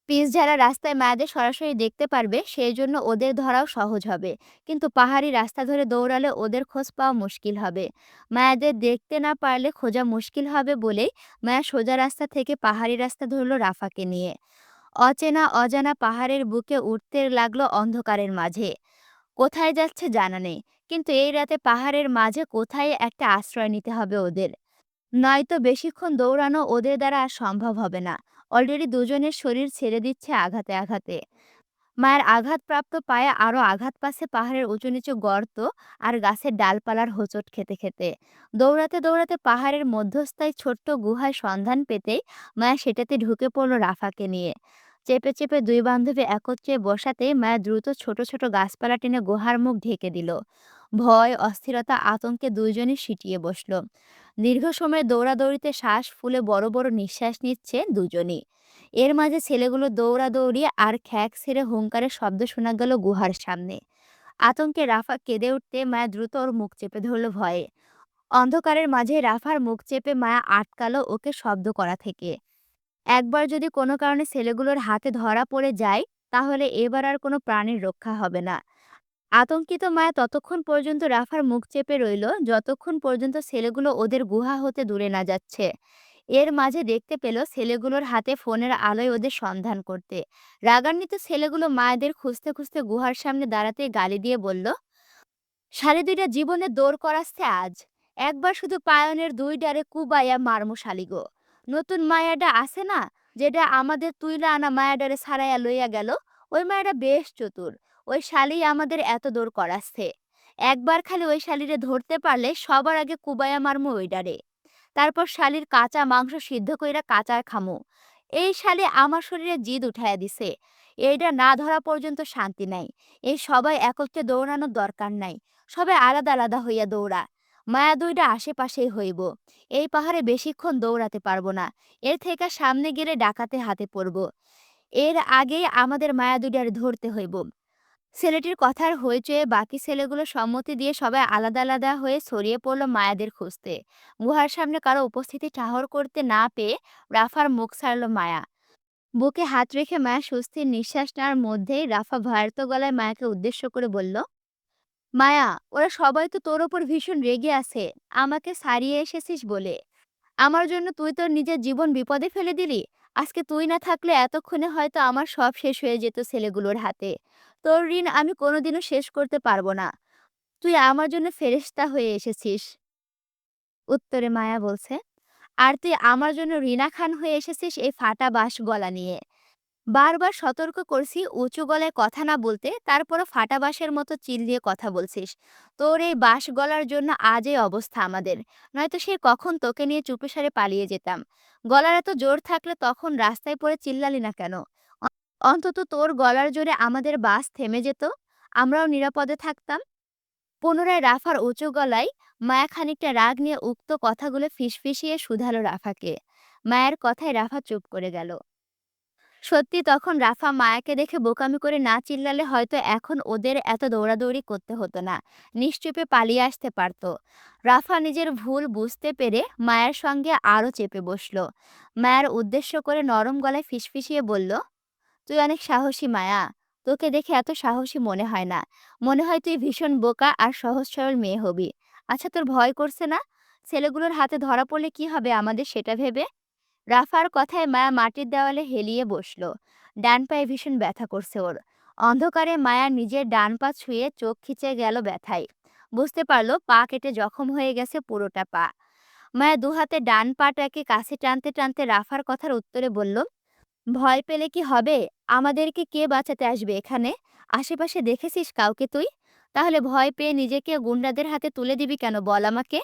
পিচ যারা রাস্তায় মায়াদের সরাসরি দেখতে পারবে, সেই জন্য ওদের ধরাও সহজ হবে। কিন্তু পাহাড়ি রাস্তা ধরে দৌড়ালে ওদের খোঁজ পাওয়া মুশকিল হবে। মায়াদের দেখতে না পারলে খোঁজা মুশকিল হবে বলেই মায়া সোজা রাস্তা থেকে পাহাড়ি রাস্তা ধরলো রাফাকে নিয়ে। অচেনা অজানা পাহাড়ের বুকে উঠতে লাগলো অন্ধকারের মাঝে। কোথায় যাচ্ছে জানা নেই। কিন্তু এই রাতে পাহাড়ের মাঝে কোথায় একটা আশ্রয় নিতে হবে ওদের। নয়তো বেশিক্ষণ দৌড়ানো ওদের দ্বারা আর সম্ভব হবে না। অলরেডি দুজনের শরীর ছেড়ে দিচ্ছে আঘাতে আঘাতে। মায়ের আঘাতপ্রাপ্ত পায়ে আরো আঘাত পাচ্ছে পাহাড়ের উঁচু নিচু গর্ত আর গাছের ডালপালার হোঁচট খেতে খেতে। দৌড়াতে দৌড়াতে পাহাড়ের মধ্যস্থায় ছোট্ট গুহায় সন্ধান পেতেই মায়া সেটাতে ঢুকে পড়লো রাফাকে নিয়ে। চেপে চেপে দুই বান্ধবী একত্রে বসাতেই মায়া দ্রুত ছোট ছোট গাছপালা টেনে গুহার মুখ ঢেকে দিল। ভয়, অস্থিরতা, আতঙ্কে দুইজনই সিটিয়ে বসলো। দীর্ঘ সময় দৌড়াদৌড়িতে শ্বাস ফুলে বড় বড় নিঃশ্বাস নিচ্ছে দুজনই। এর মাঝে ছেলেগুলো দৌড়াদৌড়ি আর খ্যাঁক ছেড়ে হুংকারের শব্দ শোনা গেল গুহার সামনে। আতঙ্কে রাফা কেঁদে উঠতে মায়া দ্রুত ওর মুখ চেপে ধরল ভয়ে। অন্ধকারের মাঝে রাফার মুখ চেপে মায়া আটকালো ওকে শব্দ করা থেকে। একবার যদি কোনো কারণে ছেলেগুলোর হাতে ধরা পড়ে যায়, তাহলে এবার আর কোনো প্রাণীর রক্ষা হবে না। আতঙ্কিত মায়া ততক্ষণ পর্যন্ত রাফার মুখ চেপে রইল, যতক্ষণ পর্যন্ত ছেলেগুলো ওদের গুহা হতে দূরে না যাচ্ছে। এর মাঝে দেখতে পেল ছেলেগুলোর হাতে ফোনের আলোয় ওদের সন্ধান করতে। রাগান্বিত ছেলেগুলো মায়েদের খুঁজতে খুঁজতে গুহার সামনে দাঁড়াতে গালি দিয়ে বলল, সাড়ে দুইটা জীবনে দৌড় করাচ্ছে আজ। একবার শুধু পায়নের দুই ডারে কুবাইয়া মারমু শালিগো। নতুন মায়াডা আছে না, যেটা আমাদের তুইলা আনা মায়াডারে ছাড়াইয়া লইয়া গেল, ওই মায়াটা বেশ চতুর। ওই শালি আমাদের এত দৌড় করাচ্ছে। একবার খালি ওই শালিরে ধরতে পারলে সবার আগে কুবাইয়া মারমু ওই ডারে। তারপর শালির কাঁচা মাংস সিদ্ধ কইরা কাঁচা খামু। এই শালি আমার শরীরে জিদ উঠাইয়া দিছে। এইটা না ধরা পর্যন্ত শান্তি নাই। এই সবাই একত্রে দৌড়ানোর দরকার নাই। সবাই আলাদা আলাদা হইয়া দৌড়া। মায়া দুইটা আশেপাশেই হইব। এই পাহাড়ে বেশিক্ষণ দৌড়াতে পারবো না। এর থেকে সামনে গেলে ডাকাতে হাতে পড়ব। এর আগেই আমাদের মায়া দুইটারে ধরতে হইব। ছেলেটির কথার হইচয়ে বাকি ছেলেগুলো সম্মতি দিয়ে সবাই আলাদা আলাদা হয়ে ছড়িয়ে পড়ল মায়াদের খুঁজতে। গুহার সামনে কারো উপস্থিতি ঠাহর করতে না পেয়ে রাফার মুখ ছাড়ল মায়া। বুকে হাত রেখে মায়া স্বস্তির নিঃশ্বাস নেওয়ার মধ্যেই রাফা ভয়ার্ত গলায় মায়াকে উদ্দেশ্য করে বলল, মায়া, ওরা সবাই তো তোর ওপর ভীষণ রেগে আছে আমাকে ছাড়িয়ে এসেছিস বলে। আমার জন্য তুই তোর নিজের জীবন বিপদে ফেলে দিলি। আজকে তুই না থাকলে এতক্ষণে হয়তো আমার সব শেষ হয়ে যেত ছেলেগুলোর হাতে। তোর ঋণ আমি কোনোদিনও শেষ করতে পারবো না। তুই আমার জন্য ফেরেশতা হয়ে এসেছিস। উত্তরে মায়া বলছে, আর তুই আমার জন্য রিনা খান হয়ে এসেছিস এই ফাটা বাঁশ গলা নিয়ে। বারবার সতর্ক করছি উঁচু গলায় কথা না বলতে, তারপরও ফাটা বাঁশের মতো চিল্লিয়ে কথা বলছিস। তোর এই বাঁশ গলার জন্য আজ এই অবস্থা আমাদের। নয়তো সে কখন তোকে নিয়ে চুপিসারে পালিয়ে যেতাম। গলার এত জোর থাকলে তখন রাস্তায় পড়ে চিল্লালি না কেন? অন্তত তোর গলার জোরে আমাদের বাস থেমে যেত, আমরাও নিরাপদে থাকতাম। পুনরায় রাফার উঁচু গলায় মায়া খানিকটা রাগ নিয়ে উক্ত কথাগুলো ফিসফিসিয়ে শুধালো রাফাকে। মায়ের কথায় রাফা চুপ করে গেল। সত্যি তখন রাফা মায়াকে দেখে বোকামি করে না চিল্লালে হয়তো এখন ওদের এত দৌড়াদৌড়ি করতে হতো না। নিশ্চুপে পালিয়ে আসতে পারতো। রাফা নিজের ভুল বুঝতে পেরে মায়ের সঙ্গে আরো চেপে বসলো। মায়ের উদ্দেশ্য করে নরম গলায় ফিসফিসিয়ে বলল, তুই অনেক সাহসী মায়া। তোকে দেখে এত সাহসী মনে হয় না। মনে হয় তুই ভীষণ বোকা আর সহজ সরল মেয়ে হবি। আচ্ছা, তোর ভয় করছে না? ছেলেগুলোর হাতে ধরা পড়লে কি হবে আমাদের সেটা ভেবে? রাফার কথায় মায়া মাটির দেওয়ালে হেলিয়ে বসলো। ডান পায়ে ভীষণ ব্যথা করছে ওর। অন্ধকারে মায়া নিজের ডান পা ছুঁয়ে চোখ খিচে গেল ব্যথায়। বুঝতে পারলো পা কেটে জখম হয়ে গেছে পুরোটা পা। মায়া দুহাতে ডান পাটাকে কাছে টানতে টানতে রাফার কথার উত্তরে বলল, ভয় পেলে কি হবে? আমাদেরকে কে বাঁচাতে আসবে এখানে? আশেপাশে দেখেছিস কাউকে তুই? তাহলে ভয় পেয়ে নিজেকে গুন্ডাদের হাতে তুলে দিবি কেন বল আমাকে?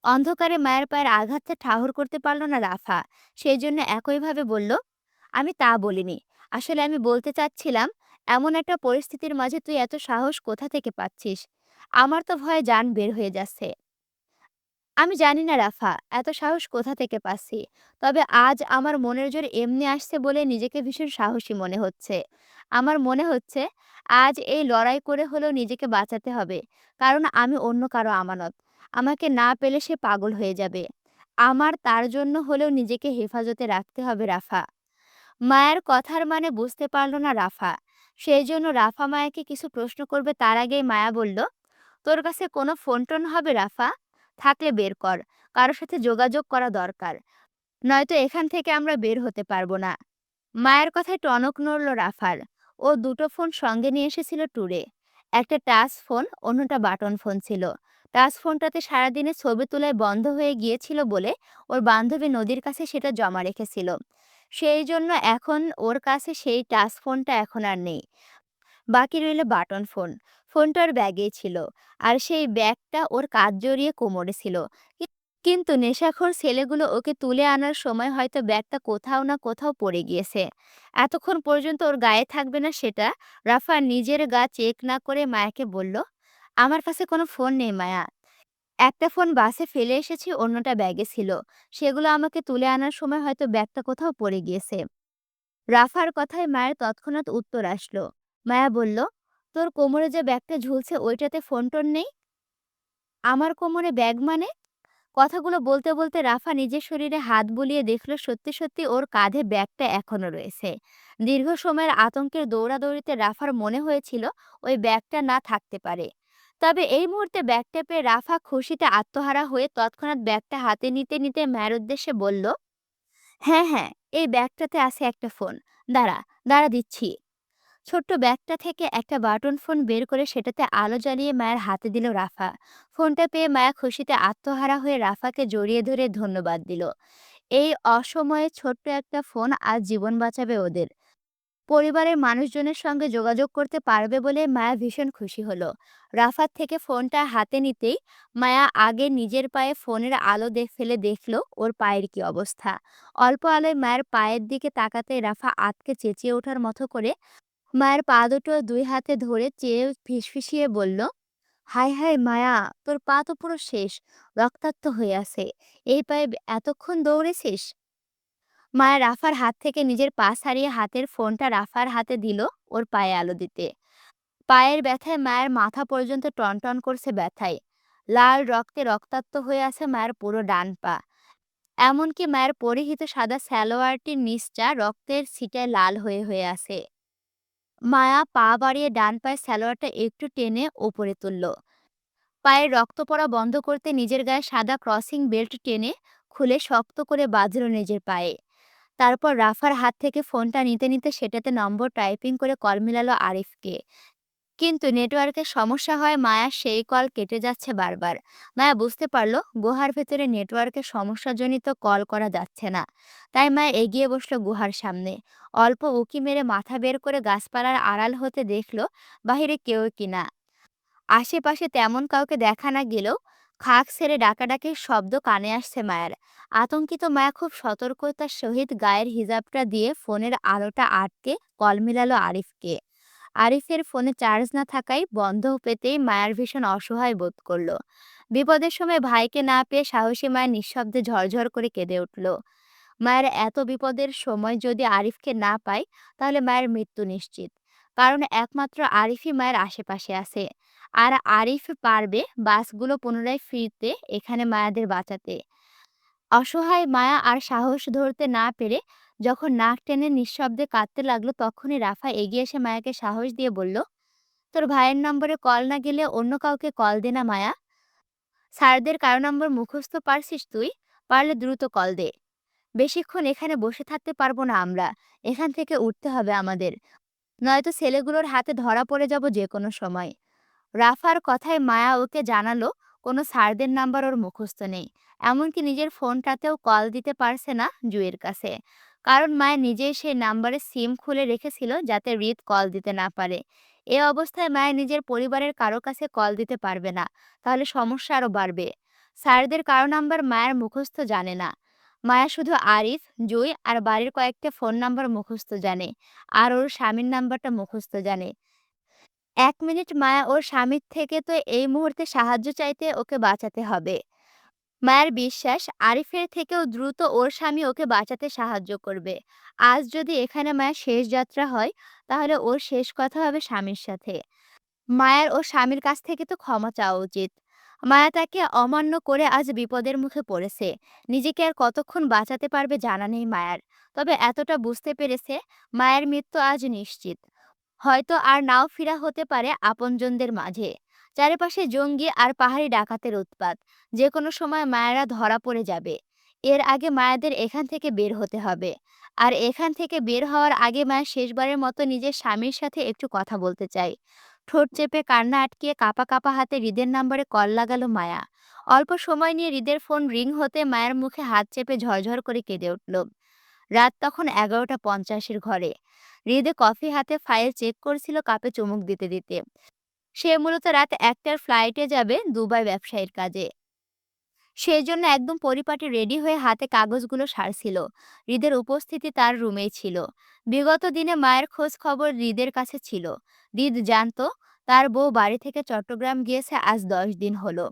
অন্ধকারে মায়ের পায়ের আঘাতটা ঠাহর করতে পারল না রাফা। সেই জন্য একইভাবে বলল, আমি তা বলিনি। আসলে আমি বলতে চাচ্ছিলাম, এমন একটা পরিস্থিতির মাঝে তুই এত সাহস কোথা থেকে পাচ্ছিস? আমার তো ভয়ে জান বের হয়ে যাচ্ছে। আমি জানি না রাফা, এত সাহস কোথা থেকে পাচ্ছি। তবে আজ আমার মনের জোর এমনি আসছে বলে নিজেকে ভীষণ সাহসী মনে হচ্ছে। আমার মনে হচ্ছে আজ এই লড়াই করে হলেও নিজেকে বাঁচাতে হবে। কারণ আমি অন্য কারো আমানত। আমাকে না পেলে সে পাগল হয়ে যাবে। আমার তার জন্য হলেও নিজেকে হেফাজতে রাখতে হবে রাফা। মায়ের কথার মানে বুঝতে পারল না রাফা। সেই জন্য রাফা মায়াকে কিছু প্রশ্ন করবে তার আগেই মায়া বলল, তোর কাছে কোনো ফোন টোন হবে রাফা? থাকলে বের কর। কারোর সাথে যোগাযোগ করা দরকার। নয়তো এখান থেকে আমরা বের হতে পারবো না। মায়ের কথায় টনক নড়ল রাফার। ও দুটো ফোন সঙ্গে নিয়ে এসেছিল ট্যুরে। একটা টাচ ফোন, অন্যটা বাটন ফোন ছিল। টাচ ফোনটাতে সারাদিনে ছবি তোলায় বন্ধ হয়ে গিয়েছিল বলে ওর বান্ধবী নদীর কাছে সেটা জমা রেখেছিল। সেই জন্য এখন ওর কাছে সেই টাচ ফোনটা এখন আর নেই। বাকি রইল বাটন ফোন। ফোনটা ওর ব্যাগেই ছিল। আর সেই ব্যাগটা ওর কাঁধ জড়িয়ে কোমরে ছিল। কিন্তু নেশাখোর ছেলেগুলো ওকে তুলে আনার সময় হয়তো ব্যাগটা কোথাও না কোথাও পড়ে গিয়েছে। এতক্ষণ পর্যন্ত ওর গায়ে থাকবে না সেটা রাফা নিজের গা চেক না করে মায়াকে বলল, আমার কাছে কোনো ফোন নেই মায়া। একটা ফোন বাসে ফেলে এসেছি, অন্যটা ব্যাগে ছিল। সেগুলো আমাকে তুলে আনার সময় হয়তো ব্যাগটা কোথাও পড়ে গিয়েছে। রাফার কথায় মায়ের তৎক্ষণাৎ উত্তর আসলো। মায়া বলল, তোর কোমরে যে ব্যাগটা ঝুলছে ওইটাতে ফোন টোন নেই? আমার কোমরে ব্যাগ মানে? কথাগুলো বলতে বলতে রাফা নিজের শরীরে হাত বুলিয়ে দেখলো সত্যি সত্যি ওর কাঁধে ব্যাগটা এখনো রয়েছে। দীর্ঘ সময়ের আতঙ্কের দৌড়াদৌড়িতে রাফার মনে হয়েছিল ওই ব্যাগটা না থাকতে পারে। তবে এই মুহূর্তে ব্যাগটা পেয়ে রাফা খুশিতে আত্মহারা হয়ে তৎক্ষণাৎ ব্যাগটা হাতে নিতে নিতে মায়ের উদ্দেশ্যে বলল, হ্যাঁ হ্যাঁ, এই ব্যাগটাতে আছে একটা ফোন। দাঁড়া, দাঁড়া দিচ্ছি। ছোট্ট ব্যাগটা থেকে একটা বাটন ফোন বের করে সেটাতে আলো জ্বালিয়ে মায়ের হাতে দিল রাফা। ফোনটা পেয়ে মায়া খুশিতে আত্মহারা হয়ে রাফাকে জড়িয়ে ধরে ধন্যবাদ দিল। এই অসময়ে ছোট্ট একটা ফোন আজ জীবন বাঁচাবে ওদের। পরিবারের মানুষজনের সঙ্গে যোগাযোগ করতে পারবে বলে মায়া ভীষণ খুশি হলো। রাফাত থেকে ফোনটা হাতে নিতেই মায়া আগে নিজের পায়ে ফোনের আলো ফেলে দেখলো ওর পায়ের কি অবস্থা। অল্প আলোয় মায়ের পায়ের দিকে তাকাতে রাফা আতকে চেঁচিয়ে ওঠার মতো করে মায়ের পা দুটো দুই হাতে ধরে চেয়ে ফিসফিসিয়ে বলল, হায় হায় মায়া, তোর পা তো পুরো শেষ, রক্তাক্ত হয়ে আছে। এই পায়ে এতক্ষণ দৌড়েছিস? মায়া রাফার হাত থেকে নিজের পা ছাড়িয়ে হাতের ফোনটা রাফার হাতে দিল ওর পায়ে আলো দিতে। পায়ের ব্যথায় মায়ের মাথা পর্যন্ত টনটন করছে ব্যথায়। লাল রক্তে রক্তাক্ত হয়ে আছে মায়ের পুরো ডান পা। এমনকি মায়ের পরিহিত সাদা সালোয়ারটির নিচটা রক্তের ছিটায় লাল হয়ে হয়ে আছে। মায়া পা বাড়িয়ে ডান পায়ের সালোয়ারটা একটু টেনে ওপরে তুলল। পায়ের রক্ত পড়া বন্ধ করতে নিজের গায়ে সাদা ক্রসিং বেল্ট টেনে খুলে শক্ত করে বাঁধল নিজের পায়ে। তারপর রাফার হাত থেকে ফোনটা নিতে নিতে সেটাতে নম্বর টাইপিং করে কল মিলালো আরিফকে। কিন্তু নেটওয়ার্কের সমস্যা হয় মায়ার সেই কল কেটে যাচ্ছে বারবার। মায়া বুঝতে পারলো গুহার ভেতরে নেটওয়ার্কের সমস্যাজনিত কল করা যাচ্ছে না। তাই মায়া এগিয়ে বসলো গুহার সামনে। অল্প উঁকি মেরে মাথা বের করে গাছপালার আড়াল হতে দেখলো বাহিরে কেউ কিনা। আশেপাশে তেমন কাউকে দেখা না গেলেও খাক ছেড়ে ডাকাডাকির শব্দ কানে আসছে মায়ের। আতঙ্কিত মায়া খুব সতর্কতার সহিত গায়ের হিজাবটা দিয়ে ফোনের আলোটা আটকে কল মিলালো আরিফকে। আরিফের ফোনে চার্জ না থাকায় বন্ধ পেতেই মায়ার ভীষণ অসহায় বোধ করলো। বিপদের সময় ভাইকে না পেয়ে সাহসী মায়া নিঃশব্দে ঝরঝর করে কেঁদে উঠল। মায়ের এত বিপদের সময় যদি আরিফকে না পায় তাহলে মায়ের মৃত্যু নিশ্চিত। কারণ একমাত্র আরিফই মায়ের আশেপাশে আছে। আর আরিফ পারবে বাসগুলো পুনরায় ফিরতে এখানে মায়াদের বাঁচাতে। অসহায় মায়া আর সাহস ধরতে না পেরে যখন নাক টেনে নিঃশব্দে কাঁদতে লাগলো তখনই রাফা এগিয়ে এসে মায়াকে সাহস দিয়ে বলল, তোর ভাইয়ের নম্বরে কল না গেলে অন্য কাউকে কল দে না মায়া। স্যারদের কারো নম্বর মুখস্থ পারছিস তুই? পারলে দ্রুত কল দে। বেশিক্ষণ এখানে বসে থাকতে পারবো না আমরা। এখান থেকে উঠতে হবে আমাদের। নয়তো ছেলেগুলোর হাতে ধরা পড়ে যাব যেকোনো সময়। রাফার কথায় মায়া ওকে জানালো কোনো স্যারদের নাম্বার ওর মুখস্থ নেই। এমনকি নিজের ফোনটাতেও কল দিতে পারছে না জুয়ের কাছে। কারণ মায়া নিজেই সেই নাম্বারে সিম খুলে রেখেছিল যাতে হৃদ কল দিতে না পারে। এ অবস্থায় মায়া নিজের পরিবারের কারো কাছে কল দিতে পারবে না। তাহলে সমস্যা আরো বাড়বে। স্যারদের কারো নাম্বার মায়ার মুখস্থ জানে না। মায়া শুধু আরিফ, জুই আর বাড়ির কয়েকটা ফোন নাম্বার মুখস্থ জানে। আর ওর স্বামীর নাম্বারটা মুখস্থ জানে। ১ মিনিট মায়া ওর স্বামীর থেকে তো এই মুহূর্তে সাহায্য চাইতে ওকে বাঁচাতে হবে। মায়ের বিশ্বাস আরিফের থেকেও দ্রুত ওর স্বামী ওকে বাঁচাতে সাহায্য করবে। আজ যদি এখানে মায়ের শেষ যাত্রা হয় তাহলে ওর শেষ কথা হবে স্বামীর সাথে। মায়ের ও স্বামীর কাছ থেকে তো ক্ষমা চাওয়া উচিত। মায়া তাকে অমান্য করে আজ বিপদের মুখে পড়েছে। নিজেকে আর কতক্ষণ বাঁচাতে পারবে জানা নেই মায়ার। তবে এতটা বুঝতে পেরেছে মায়ের মৃত্যু আজ নিশ্চিত। হয়তো আর নাও ফিরা হতে পারে আপনজনদের মাঝে। চারিপাশে জঙ্গি আর পাহাড়ি ডাকাতের উৎপাত। যে কোনো সময় মায়েরা ধরা পড়ে যাবে। এর আগে মায়াদের এখান থেকে বের হতে হবে। আর এখান থেকে বের হওয়ার আগে মায়া শেষবারের মতো নিজের স্বামীর সাথে একটু কথা বলতে চায়। ঠোঁট চেপে কান্না আটকিয়ে কাঁপা কাঁপা হাতে হৃদের নাম্বারে কল লাগালো মায়া। অল্প সময় নিয়ে হৃদের ফোন রিং হতে মায়ের মুখে হাত চেপে ঝরঝর করে কেঁদে উঠল। রাত তখন ১১টা ৫০-এর ঘরে। হৃদে কফি হাতে ফাইল চেক করছিল কাপে চুমুক দিতে দিতে। সে মূলত রাত ১টার ফ্লাইটে যাবে দুবাই ব্যবসায়ীর কাজে। সেই জন্য একদম পরিপাটি রেডি হয়ে হাতে কাগজগুলো সারছিল। হৃদের উপস্থিতি তার রুমেই ছিল। বিগত দিনে মায়ের খোঁজ খবর হৃদের কাছে ছিল। হৃদ জানতো তার বউ বাড়ি থেকে চট্টগ্রাম গিয়েছে আজ ১০ দিন হলো।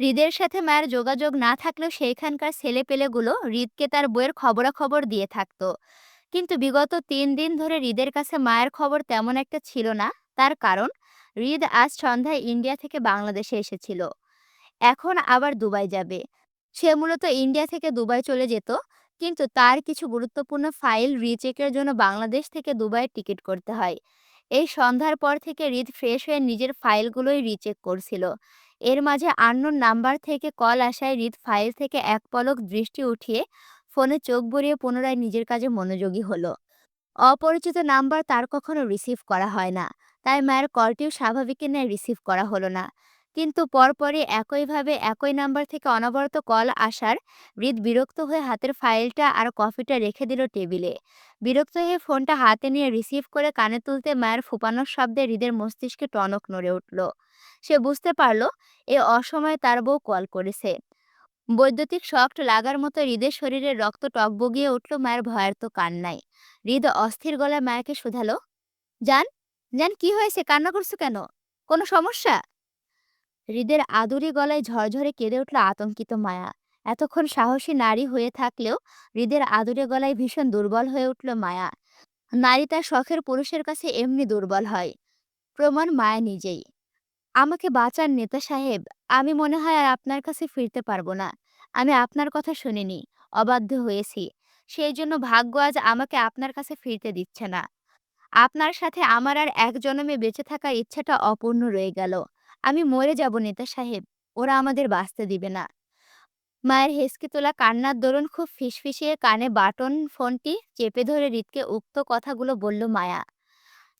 হৃদের সাথে মায়ের যোগাযোগ না থাকলেও সেইখানকার ছেলেপেলেগুলো হৃদকে তার বইয়ের খবরাখবর দিয়ে থাকতো। কিন্তু বিগত ৩ দিন ধরে হৃদের কাছে মায়ের খবর তেমন একটা ছিল না। তার কারণ হৃদ আজ সন্ধ্যায় ইন্ডিয়া থেকে বাংলাদেশে এসেছিল। এখন আবার দুবাই যাবে। সে মূলত ইন্ডিয়া থেকে দুবাই চলে যেত, কিন্তু তার কিছু গুরুত্বপূর্ণ ফাইল রিচেকের জন্য বাংলাদেশ থেকে দুবাইয়ের টিকিট করতে হয়। এই সন্ধ্যার পর থেকে হৃদ ফ্রেশ হয়ে নিজের ফাইলগুলোই রিচেক করছিল। এর মাঝে আননোন নাম্বার থেকে কল আসায় হৃদ ফাইল থেকে এক পলক দৃষ্টি উঠিয়ে ফোনে চোখ বুলিয়ে পুনরায় নিজের কাজে মনোযোগী হলো। অপরিচিত নাম্বার তার কখনো রিসিভ করা হয় না, তাই মায়ের কলটিও স্বাভাবিকের ন্যায় রিসিভ করা হলো না। কিন্তু পরপরই একইভাবে একই নাম্বার থেকে অনবরত কল আসার হৃদ বিরক্ত হয়ে হাতের ফাইলটা আর কফিটা রেখে দিল টেবিলে। বিরক্ত হয়ে ফোনটা হাতে নিয়ে রিসিভ করে কানে তুলতে মায়ের ফুপানোর শব্দে হৃদের মস্তিষ্কে টনক নড়ে উঠল। সে বুঝতে পারল এ অসময়ে তার বউ কল করেছে। বৈদ্যুতিক শক লাগার মতো হৃদের শরীরে রক্ত টগবগিয়ে উঠল মায়ের ভয়ার্ত কান্নায়। হৃদ অস্থির গলায় মায়াকে শুধালো, জান, জান, কি হয়েছে? কান্না করছো কেন? কোনো সমস্যা? হৃদের আদুরি গলায় ঝরঝরে কেঁদে উঠল আতঙ্কিত মায়া। এতক্ষণ সাহসী নারী হয়ে থাকলেও হৃদের আদুরে গলায় ভীষণ দুর্বল হয়ে উঠল মায়া। নারী তার শখের পুরুষের কাছে এমনি দুর্বল হয়, প্রমাণ মায়া নিজেই। আমাকে বাঁচান নেতা সাহেব, আমি মনে হয় আর আপনার কাছে ফিরতে পারবো না। আমি আপনার কথা শুনিনি, অবাধ্য হয়েছি। সেই জন্য ভাগ্য আজ আমাকে আপনার কাছে ফিরতে দিচ্ছে না। আপনার সাথে আমার আর এক জনমে বেঁচে থাকার ইচ্ছাটা অপূর্ণ রয়ে গেল। আমি মরে যাব নেতা সাহেব, ওরা আমাদের বাঁচতে দিবে না। মায়ের হেসকে তোলা কান্নার দরুন খুব ফিসফিসিয়ে কানে বাটন ফোনটি চেপে ধরে হৃদকে উক্ত কথাগুলো বলল মায়া।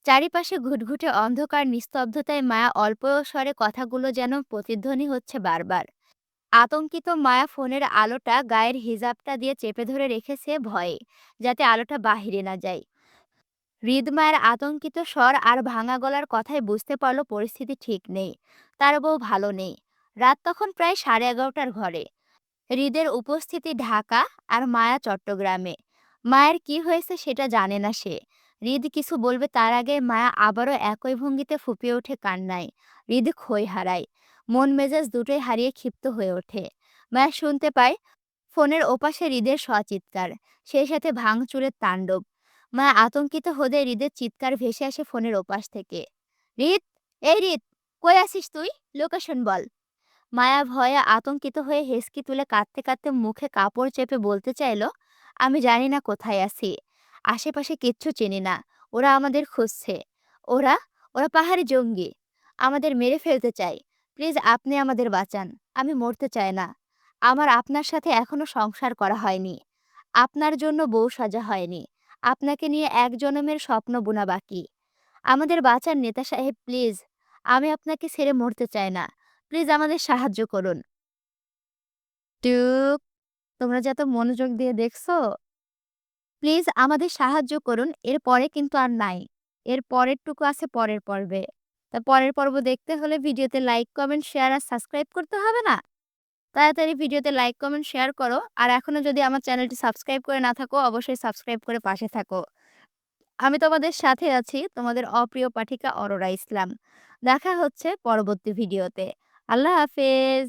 চারিপাশে ঘুটঘুটে অন্ধকার নিস্তব্ধতায় মায়া অল্প স্বরে কথাগুলো যেন প্রতিধ্বনি হচ্ছে বারবার। আতঙ্কিত মায়া ফোনের আলোটা গায়ের হিজাবটা দিয়ে চেপে ধরে রেখেছে ভয়ে, যাতে আলোটা বাহিরে না যায়। হৃদমায়ের আতঙ্কিত স্বর আর ভাঙা গলার কথায় বুঝতে পারল পরিস্থিতি ঠিক নেই। তার বউ ভালো নেই। রাত তখন প্রায় 11:30টার ঘরে। হৃদের উপস্থিতি ঢাকা আর মায়া চট্টগ্রামে। মায়ের কি হয়েছে সেটা জানে না সে। হৃদ কিছু বলবে তার আগে মায়া আবারও একই ভঙ্গিতে ফুপিয়ে ওঠে কান্নায়। হৃদ খই হারায়, মন মেজাজ দুটোই হারিয়ে ক্ষিপ্ত হয়ে ওঠে। মায়া শুনতে পায় ফোনের ওপাশে হৃদের সচিৎকার, সেই সাথে ভাঙচুরের তাণ্ডব। মায়া আতঙ্কিত হতে হৃদের চিৎকার ভেসে আসে ফোনের ওপাশ থেকে। হৃদ, এই হৃদ, কই আছিস তুই? লোকেশন বল। মায়া ভয়ে আতঙ্কিত হয়ে হেসকি তুলে কাঁদতে কাঁদতে মুখে কাপড় চেপে বলতে চাইল, আমি জানি না কোথায় আছি, আশেপাশে কিচ্ছু চিনি না। ওরা আমাদের খুঁজছে। ওরা ওরা পাহাড়ি জঙ্গি, আমাদের মেরে ফেলতে চায়। প্লিজ আপনি আমাদের বাঁচান। আমি মরতে চাই না। আমার আপনার সাথে এখনো সংসার করা হয়নি। আপনার জন্য বউ সাজা হয়নি। আপনাকে নিয়ে এক জনমের স্বপ্ন বোনা বাকি। আমাদের বাঁচান নেতা সাহেব, প্লিজ। আমি আপনাকে ছেড়ে মরতে চাই না। প্লিজ আমাদের সাহায্য করুন। টুক, তোমরা যে এত মনোযোগ দিয়ে দেখছো, প্লিজ আমাদের সাহায্য করুন। এর পরে কিন্তু আর নাই। এর পরেরটুকু আছে পরের পর্বে। তা পরের পর্ব দেখতে হলে ভিডিওতে লাইক, কমেন্ট, শেয়ার আর সাবস্ক্রাইব করতে হবে না? তাড়াতাড়ি ভিডিওতে লাইক, কমেন্ট, শেয়ার করো। আর এখনো যদি আমার চ্যানেলটি সাবস্ক্রাইব করে না থাকো, অবশ্যই সাবস্ক্রাইব করে পাশে থাকো। আমি তোমাদের সাথে আছি, তোমাদের অপ্রিয় পাঠিকা অরোরা ইসলাম। দেখা হচ্ছে পরবর্তী ভিডিওতে। আল্লাহ হাফেজ।